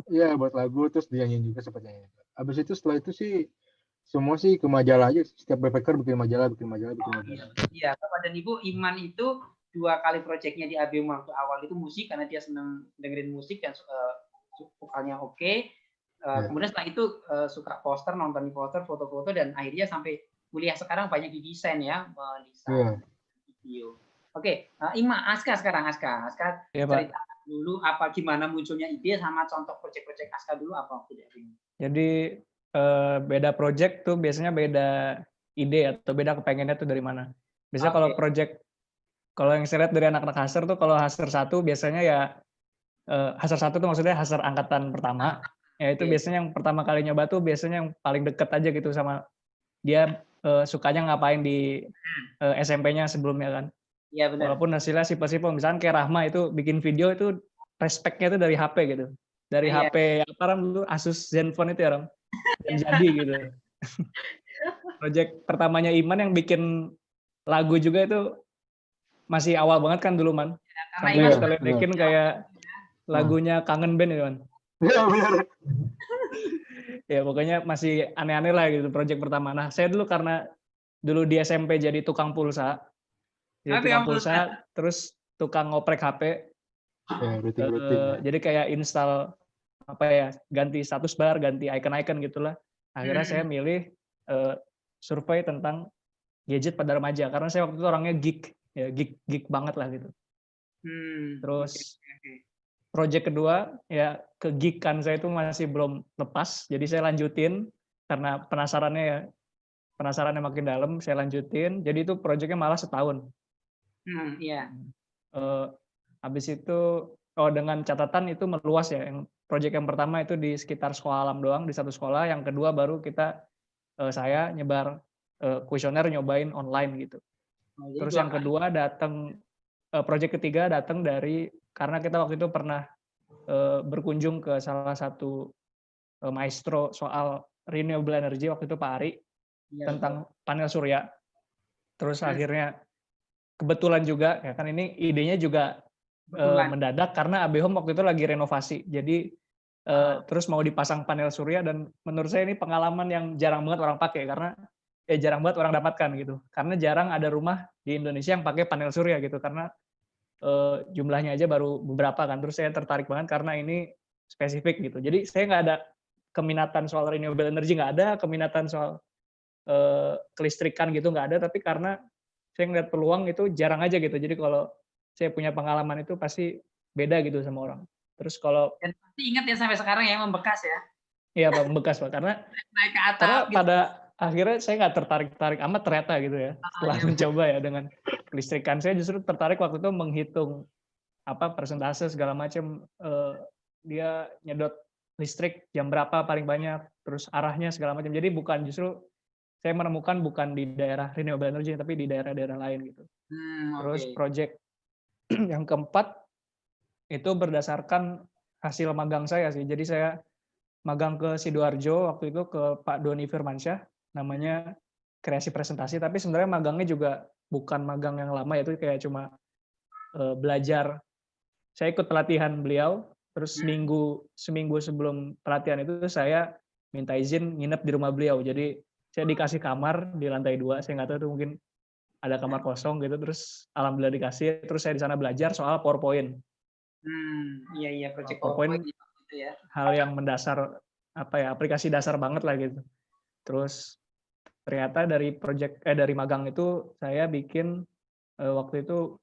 Iya, buat lagu terus dinyanyiin juga sempat nyanyi. Habis itu setelah itu sih semua sih ke majalah aja. Setiap backpacker bikin majalah. Iya, Bapak dan Ibu, Iman itu 2 kali proyeknya di ABM waktu awal itu musik karena dia senang dengerin musik dan vokalnya oke. Kemudian setelah itu suka poster, nonton di poster, foto-foto, dan akhirnya sampai kuliah sekarang banyak di desain ya, mendesain video. Oke, Aska sekarang. Aska ya, cerita dulu gimana munculnya ide sama contoh proyek-proyek Aska dulu apa waktu di ABM. Jadi beda proyek tuh biasanya beda ide atau beda kepengennya tuh dari mana. Biasanya kalau proyek, kalau yang saya lihat dari anak-anak Haser tuh, kalau Haser 1 biasanya ya Haser 1 tuh maksudnya Haser angkatan pertama. Ya itu biasanya yang pertama kali nyoba tuh biasanya yang paling deket aja gitu sama dia, sukanya ngapain di SMP-nya sebelumnya kan. Iya benar. Walaupun hasilnya simpel-simpel, misalkan kayak Rahma itu bikin video itu respect-nya itu dari HP gitu. Dari HP apa Ram dulu, Asus Zenfone itu ya Ram. Jadi gitu. Project pertamanya Iman yang bikin lagu juga itu masih awal banget kan dulu Man. Sampai kita ledekin kayak lagunya Kangen Band itu Man. Iya benar. Ya pokoknya masih aneh-aneh lah gitu project pertama. Nah saya dulu karena dulu di SMP jadi tukang pulsa. Terus tukang ngoprek HP. Jadi kayak install ganti status bar, ganti icon-icon gitulah. Akhirnya saya milih survei tentang gadget pada remaja karena saya waktu itu orangnya geek banget lah gitu. Terus project kedua ya kegeekan saya itu masih belum lepas, jadi saya lanjutin karena penasarannya makin dalam, saya lanjutin. Jadi itu projectnya malah setahun. Habis itu dengan catatan itu meluas ya. Yang project yang pertama itu di sekitar sekolah alam doang, di satu sekolah. Yang kedua baru saya nyebar kuesioner, nyobain online gitu. Terus yang kedua project ketiga datang dari karena kita waktu itu pernah berkunjung ke salah satu maestro soal renewable energy waktu itu Pak Ari tentang panel surya. Terus akhirnya kebetulan juga ya kan ini idenya juga mendadak karena AB Home waktu itu lagi renovasi. Jadi terus mau dipasang panel surya dan menurut saya ini pengalaman yang jarang banget orang pakai karena jarang banget orang dapatkan gitu. Karena jarang ada rumah di Indonesia yang pakai panel surya gitu karena jumlahnya aja baru beberapa kan. Terus saya tertarik banget karena ini spesifik gitu. Jadi saya nggak ada keminatan soal renewable energy, nggak ada keminatan soal kelistrikan gitu, nggak ada. Tapi karena saya ngeliat peluang itu jarang aja gitu. Jadi kalau saya punya pengalaman itu pasti beda gitu sama orang. Terus kalau Dan pasti ingat ya sampai sekarang ya, membekas ya. iya Pak, membekas Pak, karena Naik ke atap gitu. pada akhirnya saya nggak tertarik amat ternyata gitu ya. Setelah iya. mencoba ya dengan kelistrikan, saya justru tertarik waktu itu menghitung apa persentase segala macam, dia nyedot listrik jam berapa paling banyak, terus arahnya segala macam. Jadi bukan, justru saya menemukan bukan di daerah renewable energy tapi di daerah-daerah lain gitu. Terus Oke. project yang keempat itu berdasarkan hasil magang saya sih. Jadi saya magang ke Sidoarjo waktu itu ke Pak Doni Firmansyah, namanya kreasi presentasi, tapi sebenarnya magangnya juga bukan magang yang lama, itu kayak cuma belajar. Saya ikut pelatihan beliau, terus seminggu sebelum pelatihan itu saya minta izin nginep di rumah beliau. Jadi saya dikasih kamar di lantai 2, saya nggak tahu itu mungkin ada kamar kosong gitu, terus alhamdulillah dikasih, terus saya di sana belajar soal PowerPoint. Iya, project PowerPoint PowerPoint gitu ya. hal yang mendasar, apa ya, aplikasi dasar banget lah gitu. Terus ternyata dari magang itu saya bikin waktu itu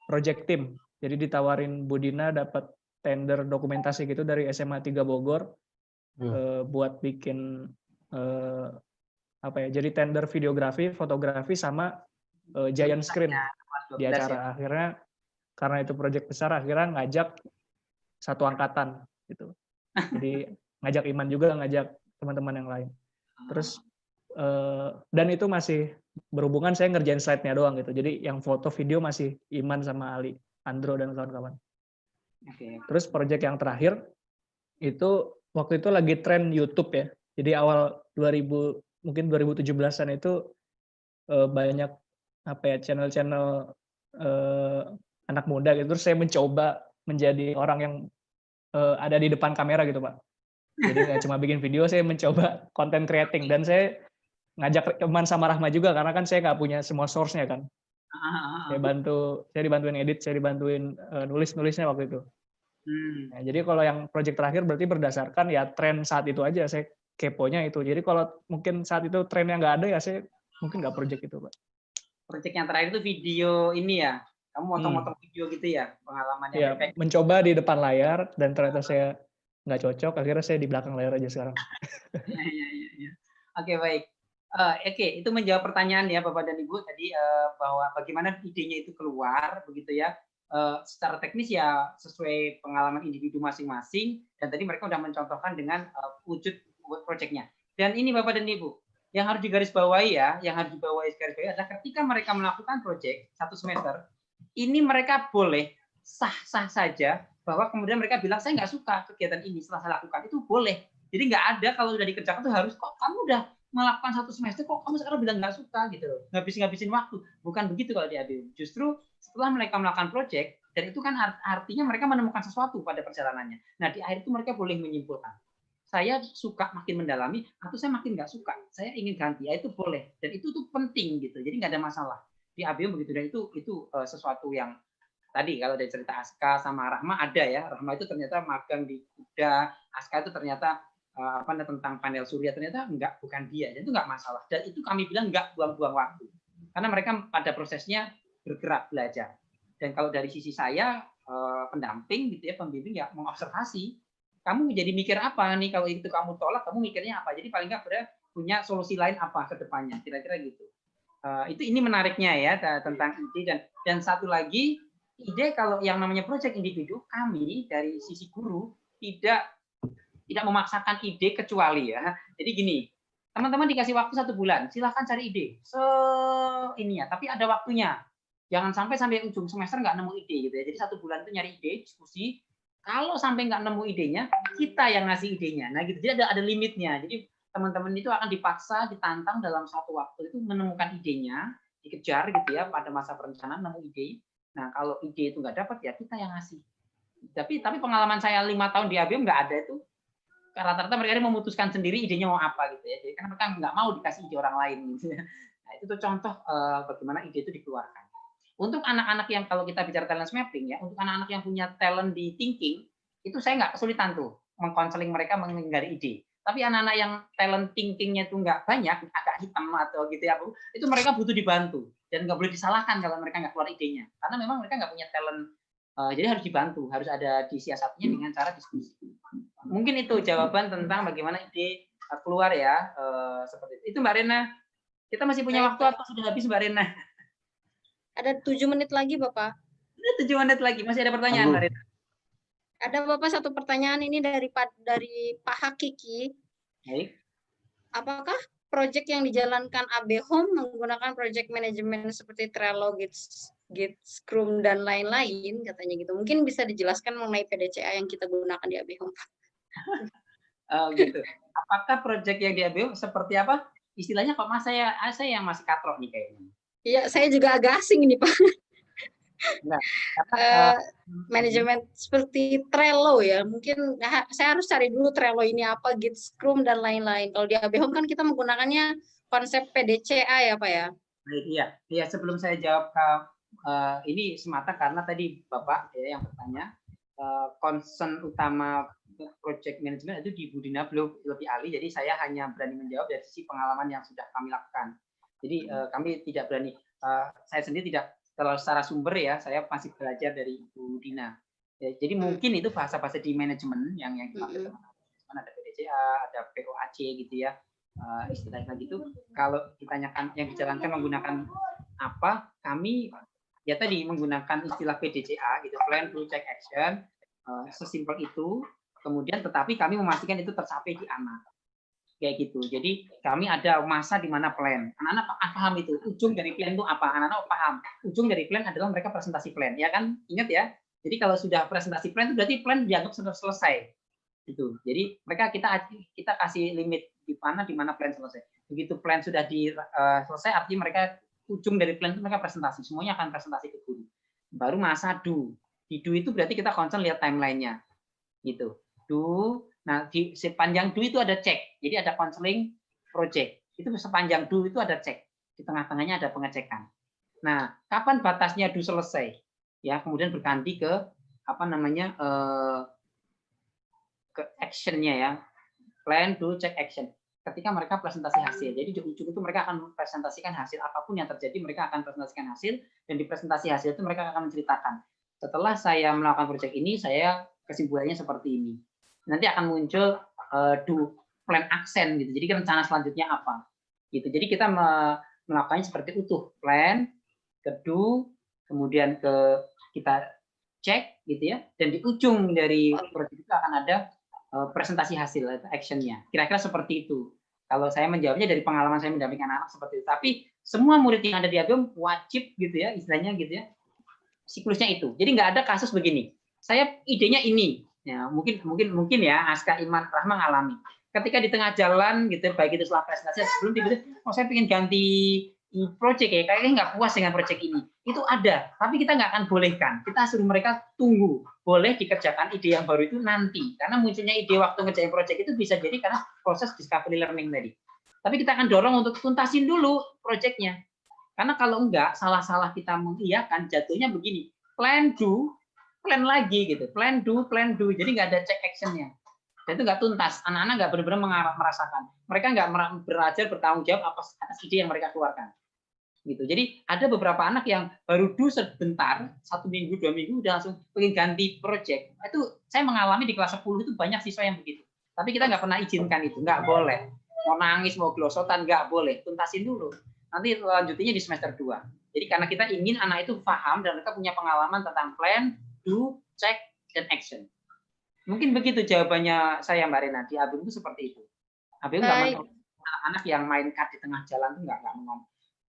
project team. Jadi ditawarin Budina dapat tender dokumentasi gitu dari SMA 3 Bogor buat bikin apa ya? Jadi tender videografi, fotografi sama giant screen di acara. Akhirnya karena itu project besar, akhirnya ngajak satu angkatan gitu. Jadi ngajak Iman juga, ngajak teman-teman yang lain. Terus dan itu masih berhubungan, saya ngerjain slide-nya doang gitu. Jadi yang foto video masih Iman sama Ali, Andro dan kawan-kawan. Terus project yang terakhir itu waktu itu lagi tren YouTube ya. Jadi awal 2017-an itu banyak apa ya, channel-channel anak muda gitu. Terus saya mencoba menjadi orang yang ada di depan kamera gitu Pak. Jadi nggak cuma bikin video, saya mencoba content creating, dan saya ngajak teman sama Rahma juga karena kan saya nggak punya semua source-nya kan. Saya dibantuin edit, saya dibantuin nulis-nulisnya waktu itu. Nah, jadi kalau yang project terakhir berarti berdasarkan ya tren saat itu aja, saya keponya itu. Jadi kalau mungkin saat itu trennya nggak ada ya saya mungkin nggak project itu Pak. Project yang terakhir itu video ini ya, kamu motong-motong video gitu ya, pengalamannya. Ya, mencoba di depan layar dan ternyata saya nggak cocok, akhirnya saya di belakang layar aja sekarang. Iya. Oke, baik. Oke, itu menjawab pertanyaan ya Bapak dan Ibu tadi, bahwa bagaimana idenya itu keluar begitu ya. Secara teknis ya sesuai pengalaman individu masing-masing, dan tadi mereka sudah mencontohkan dengan wujud proyeknya. Dan ini Bapak dan Ibu, yang harus digarisbawahi ya, adalah ketika mereka melakukan proyek 1 semester, ini mereka boleh sah-sah saja bahwa kemudian mereka bilang saya nggak suka kegiatan ini setelah saya lakukan, itu boleh. Jadi nggak ada kalau sudah dikerjakan itu harus kok kamu udah melakukan 1 semester kok kamu sekarang bilang nggak suka gitu loh, ngabisin waktu. Bukan begitu kalau di ABU. Justru setelah mereka melakukan proyek, dan itu kan artinya mereka menemukan sesuatu pada perjalanannya. Nah di akhir itu mereka boleh menyimpulkan, saya suka makin mendalami atau saya makin nggak suka, saya ingin ganti, ya itu boleh, dan itu tuh penting gitu. Jadi nggak ada masalah di ABU begitu. Dan itu sesuatu yang tadi kalau dari cerita Aska sama Rahma ada ya. Rahma itu ternyata magang di Kuda, Aska itu ternyata tentang panel surya, ternyata bukan dia, dan itu nggak masalah. Dan itu kami bilang nggak buang-buang waktu, karena mereka pada prosesnya bergerak belajar. Dan kalau dari sisi saya pendamping gitu ya, pembimbing ya, mengobservasi, kamu jadi mikir apa nih kalau itu kamu tolak, kamu mikirnya apa, jadi paling nggak punya solusi lain apa ke depannya, kira-kira gitu. Ini menariknya ya tentang ide. Dan satu lagi, ide kalau yang namanya proyek individu, kami dari sisi guru tidak memaksakan ide, kecuali ya. Jadi gini, teman-teman dikasih waktu 1 bulan, silahkan cari ide. Tapi ada waktunya. Jangan sampai ujung semester nggak nemu ide gitu ya. Jadi 1 bulan itu nyari ide, diskusi. Kalau sampai nggak nemu idenya, kita yang ngasih idenya. Nah gitu. Jadi ada limitnya. Jadi teman-teman itu akan dipaksa, ditantang dalam satu waktu itu menemukan idenya, dikejar gitu ya pada masa perencanaan nemu ide. Nah kalau ide itu nggak dapat ya kita yang ngasih. Tapi pengalaman saya 5 tahun di ABM nggak ada itu. Rata-rata mereka memutuskan sendiri idenya mau apa gitu ya. Jadi kan mereka nggak mau dikasih ide orang lain gitu ya. Nah itu tuh contoh bagaimana ide itu dikeluarkan. Untuk anak-anak yang kalau kita bicara talent mapping ya, untuk anak-anak yang punya talent di thinking, itu saya nggak kesulitan tuh mengkonseling mereka menghindari ide. Tapi anak-anak yang talent thinking-nya itu nggak banyak, agak hitam atau gitu ya, Bu, itu mereka butuh dibantu dan nggak boleh disalahkan kalau mereka nggak keluar idenya, karena memang mereka nggak punya talent. Jadi harus dibantu, harus ada disiasatinya dengan cara diskusi. Mungkin itu jawaban tentang bagaimana ide keluar ya, seperti itu. Itu Mbak Rena. Kita masih punya waktu atau sudah habis Mbak Rena? Ada 7 menit lagi, Bapak. Ada 7 menit lagi. Masih ada pertanyaan, Mbak Rena? Ada Bapak satu pertanyaan ini dari Pak Hakiki. Baik. Apakah proyek yang dijalankan AB Home menggunakan project management seperti Trello, Git, Scrum, dan lain-lain, katanya gitu. Mungkin bisa dijelaskan mengenai PDCA yang kita gunakan di AB Home. Gitu. Apakah proyek yang di AB Home seperti apa? Istilahnya kok Mas saya yang masih katrok nih kayaknya. Iya, saya juga agak asing ini, Pak. Nah, manajemen seperti Trello ya, mungkin saya harus cari dulu Trello ini apa, Git, Scrum, dan lain-lain. Kalau di AB Home kan kita menggunakannya konsep PDCA ya Pak ya. Iya. Sebelum saya jawab ke ini semata karena tadi Bapak ya yang bertanya, concern utama project management itu di Budina lebih ahli, jadi saya hanya berani menjawab dari sisi pengalaman yang sudah kami lakukan. Jadi kami tidak berani, saya sendiri tidak kalau secara sumber ya, saya masih belajar dari Ibu Dina. Ya, jadi mungkin itu bahasa-bahasa di manajemen yang dipakai teman-teman, ada PDCA, ada POAC gitu ya, istilahnya gitu. Kalau ditanyakan yang dijalankan menggunakan apa, kami ya tadi menggunakan istilah PDCA gitu, plan, do, check, action, sesimpel itu. Kemudian tetapi kami memastikan itu tercapai di anak. Kayak gitu. Jadi kami ada masa di mana plan. Anak-anak paham itu. Ujung dari plan itu apa? Anak-anak paham. Ujung dari plan adalah mereka presentasi plan. Ya kan? Ingat ya. Jadi kalau sudah presentasi plan itu berarti plan dianggap sudah selesai. Gitu. Jadi mereka kita kasih limit di mana plan selesai. Begitu plan sudah selesai, artinya mereka ujung dari plan itu mereka presentasi. Semuanya akan presentasi ke guru. Baru masa do. Di do itu berarti kita concern lihat timelinenya. Gitu. Do. Nah, di sepanjang do itu ada cek. Jadi ada counseling project. Itu sepanjang do itu ada cek. Di tengah-tengahnya ada pengecekan. Nah, kapan batasnya do selesai? Ya, kemudian berganti ke apa namanya? Ke action-nya ya. Plan, do, check, action. Ketika mereka presentasi hasil. Jadi di ujung itu mereka akan presentasikan hasil apapun yang terjadi, mereka akan presentasikan hasil dan di presentasi hasil itu mereka akan menceritakan. Setelah saya melakukan proyek ini, saya kesimpulannya seperti ini. Nanti akan muncul do plan aksen gitu. Jadi rencana selanjutnya apa? Gitu. Jadi kita melakukannya seperti utuh, plan, ke do, kemudian kita cek gitu ya. Dan di ujung dari proyek itu akan ada presentasi hasil atau actionnya. Kira-kira seperti itu. Kalau saya menjawabnya dari pengalaman saya mendampingi anak-anak seperti itu. Tapi semua murid yang ada di ABM wajib gitu ya, istilahnya gitu ya. Siklusnya itu. Jadi nggak ada kasus begini. Saya idenya ini. Ya, mungkin ya Aska Iman Rahma ngalami. Ketika di tengah jalan gitu, baik itu setelah presentasi sebelum tiba-tiba, saya pengen ganti project ya, kayaknya nggak puas dengan project ini. Itu ada, tapi kita nggak akan bolehkan. Kita suruh mereka tunggu, boleh dikerjakan ide yang baru itu nanti. Karena munculnya ide waktu ngerjain project itu bisa jadi karena proses discovery learning tadi. Tapi kita akan dorong untuk tuntasin dulu projectnya. Karena kalau enggak, salah-salah kita mengiyakan, jatuhnya begini. Plan do, plan lagi gitu, plan do, jadi nggak ada check actionnya, dan itu nggak tuntas. Anak-anak nggak benar-benar merasakan, mereka nggak belajar bertanggung jawab atas ide yang mereka keluarkan, gitu. Jadi ada beberapa anak yang baru do sebentar, 1 minggu 2 minggu udah langsung pengen ganti project. Itu saya mengalami di kelas 10 itu banyak siswa yang begitu. Tapi kita nggak pernah izinkan itu, nggak boleh. Mau nangis, mau glosotan nggak boleh, tuntasin dulu. Nanti lanjutnya di semester 2. Jadi karena kita ingin anak itu paham dan mereka punya pengalaman tentang plan, do, check, dan action. Mungkin begitu jawabannya saya Mbak Rena. Di ABM itu seperti itu. ABM nggak mau anak-anak yang main kad di tengah jalan itu nggak mau.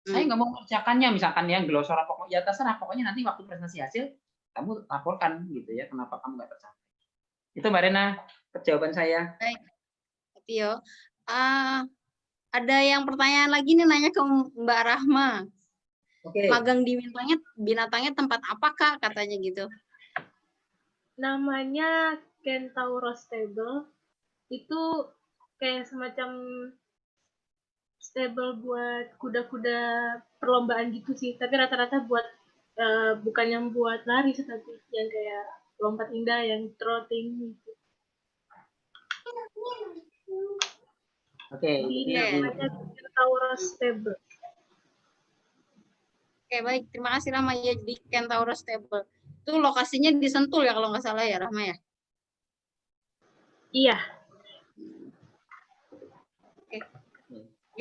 Saya nggak mau mengerjakannya, misalkan yang glosor pokoknya ya terserah, pokoknya nanti waktu presentasi hasil kamu laporkan gitu ya kenapa kamu nggak tercapai. Itu Mbak Rena jawaban saya. Baik, Tio. Ada yang pertanyaan lagi nih nanya ke Mbak Rahma. Oke. Magang di binatangnya tempat apa Kak katanya gitu? Namanya Kentauro Stable. Itu kayak semacam stable buat kuda-kuda perlombaan gitu sih. Tapi rata-rata buat bukan yang buat lari, tapi yang kayak lompat indah, yang trotting gitu. Oke, Ini jadi namanya Kentaurus Table. Oke, baik. Terima kasih Rahma ya, di Kentaurus Table. Itu lokasinya di Sentul ya kalau nggak salah ya Rahma ya? Iya. Oke.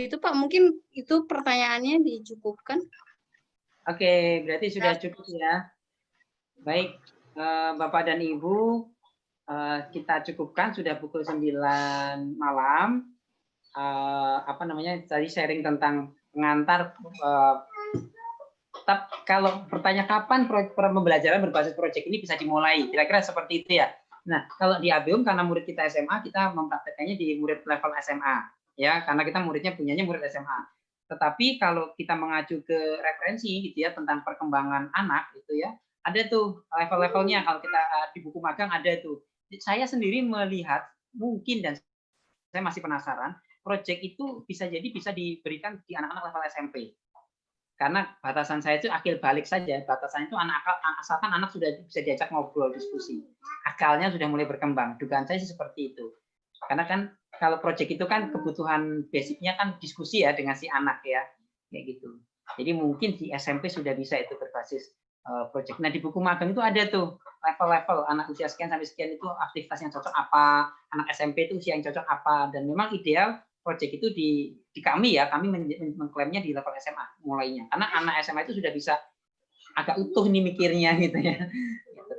Itu Pak, mungkin itu pertanyaannya dicukupkan. Oke, berarti sudah cukup ya. Baik, Bapak dan Ibu, kita cukupkan, sudah pukul 9 malam. Apa namanya, tadi sharing tentang pengantar. Kalau bertanya kapan pembelajaran berbasis proyek ini bisa dimulai, kira-kira seperti itu ya. Nah, kalau di ABEUM karena murid kita SMA, kita mempraktekannya di murid level SMA, ya, karena kita muridnya punyanya murid SMA. Tetapi kalau kita mengacu ke referensi gitu ya tentang perkembangan anak gitu ya, ada tuh level-levelnya. Kalau kita di buku magang ada tuh. Saya sendiri melihat mungkin, dan saya masih penasaran, proyek itu bisa diberikan di anak-anak level SMP. Karena batasan saya itu akil balik saja, batasan itu asalkan anak sudah bisa diajak ngobrol, diskusi, akalnya sudah mulai berkembang. Dugaan saya sih seperti itu. Karena kan kalau proyek itu kan kebutuhan basicnya kan diskusi ya dengan si anak ya, kayak gitu. Jadi mungkin di SMP sudah bisa itu berbasis proyek. Nah di buku magang itu ada tuh level-level, anak usia sekian sampai sekian itu aktivitas yang cocok apa, anak SMP itu usia yang cocok apa, dan memang ideal proyek itu di kami ya, kami mengklaimnya di level SMA mulainya, karena anak SMA itu sudah bisa agak utuh nih mikirnya gitu ya.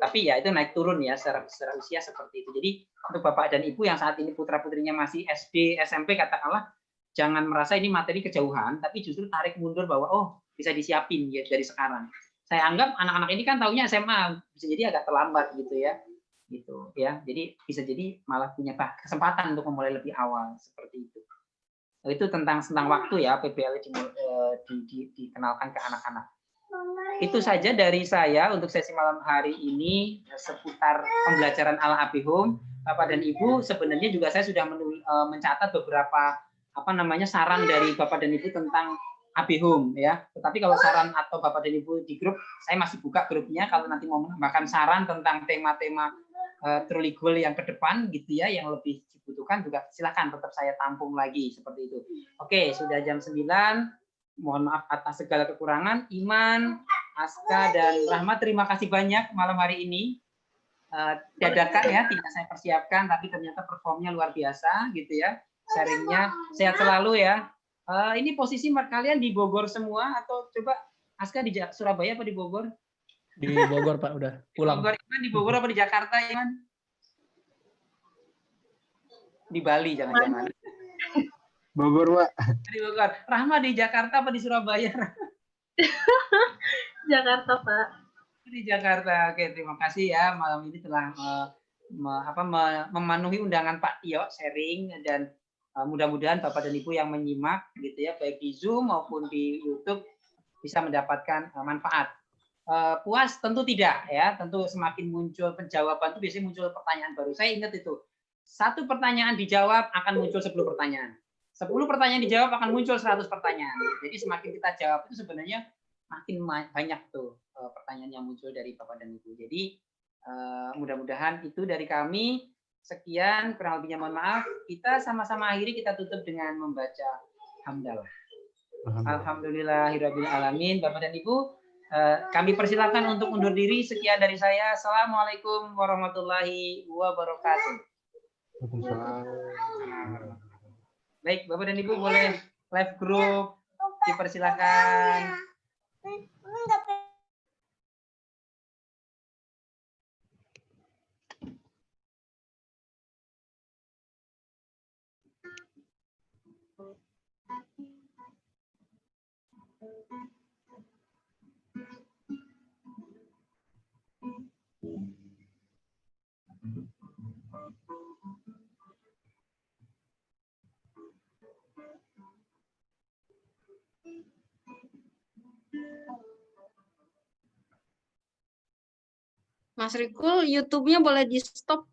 Tapi ya itu naik turun ya secara usia seperti itu. Jadi untuk Bapak dan Ibu yang saat ini putra-putrinya masih SD, SMP katakanlah, jangan merasa ini materi kejauhan, tapi justru tarik mundur bahwa oh bisa disiapin ya dari sekarang. Saya anggap anak-anak ini kan taunya SMA, bisa jadi agak terlambat gitu ya. Gitu ya. Jadi bisa jadi malah punya kesempatan untuk memulai lebih awal seperti itu. Itu tentang waktu ya, PBL dikenalkan ke anak-anak. Itu saja dari saya untuk sesi malam hari ini seputar pembelajaran ala ABEUM. Bapak dan Ibu, sebenarnya juga saya sudah mencatat beberapa saran dari Bapak dan Ibu tentang ABEUM ya. Tetapi kalau saran atau Bapak dan Ibu di grup, saya masih buka grupnya kalau nanti mau menambahkan saran tentang tema-tema truly goal yang ke depan gitu ya, yang lebih dibutuhkan juga silakan, tetap saya tampung lagi seperti itu. Oke, sudah jam 9. Mohon maaf atas segala kekurangan. Iman, Aska, dan Rahma, terima kasih banyak malam hari ini. Dadakan ya, tidak saya persiapkan, tapi ternyata performnya luar biasa gitu ya. Sharingnya sehat selalu ya. Ini posisi kalian di Bogor semua atau coba Aska di Surabaya apa di Bogor? Di Bogor Pak, udah pulang. Di Bogor, Iman di Bogor apa di Jakarta Iman? Di Bali jangan-jangan. Bogor Pak. Di Bogor. Rahma di Jakarta apa di Surabaya? Jakarta Pak. Di Jakarta. Oke, terima kasih ya malam ini telah memenuhi undangan Pak Tio sharing, dan mudah-mudahan Bapak dan Ibu yang menyimak gitu ya, baik di Zoom maupun di YouTube bisa mendapatkan manfaat. Puas tentu tidak ya, tentu semakin muncul penjawaban itu biasanya muncul pertanyaan baru. Saya ingat itu, 1 pertanyaan dijawab akan muncul 10 pertanyaan. 10 pertanyaan dijawab akan muncul 100 pertanyaan. Jadi semakin kita jawab itu sebenarnya makin banyak tuh pertanyaan yang muncul dari Bapak dan Ibu. Jadi mudah-mudahan itu dari kami. Sekian, kurang lebihnya mohon maaf. Kita sama-sama akhiri, kita tutup dengan membaca hamdalah. Alhamdulillahirabbil alamin. Bapak dan Ibu, kami persilakan untuk undur diri. Sekian dari saya. Assalamualaikum warahmatullahi wabarakatuh. Baik, Bapak dan Ibu boleh live group, dipersilakan. Mas Rikul, YouTube-nya boleh di stop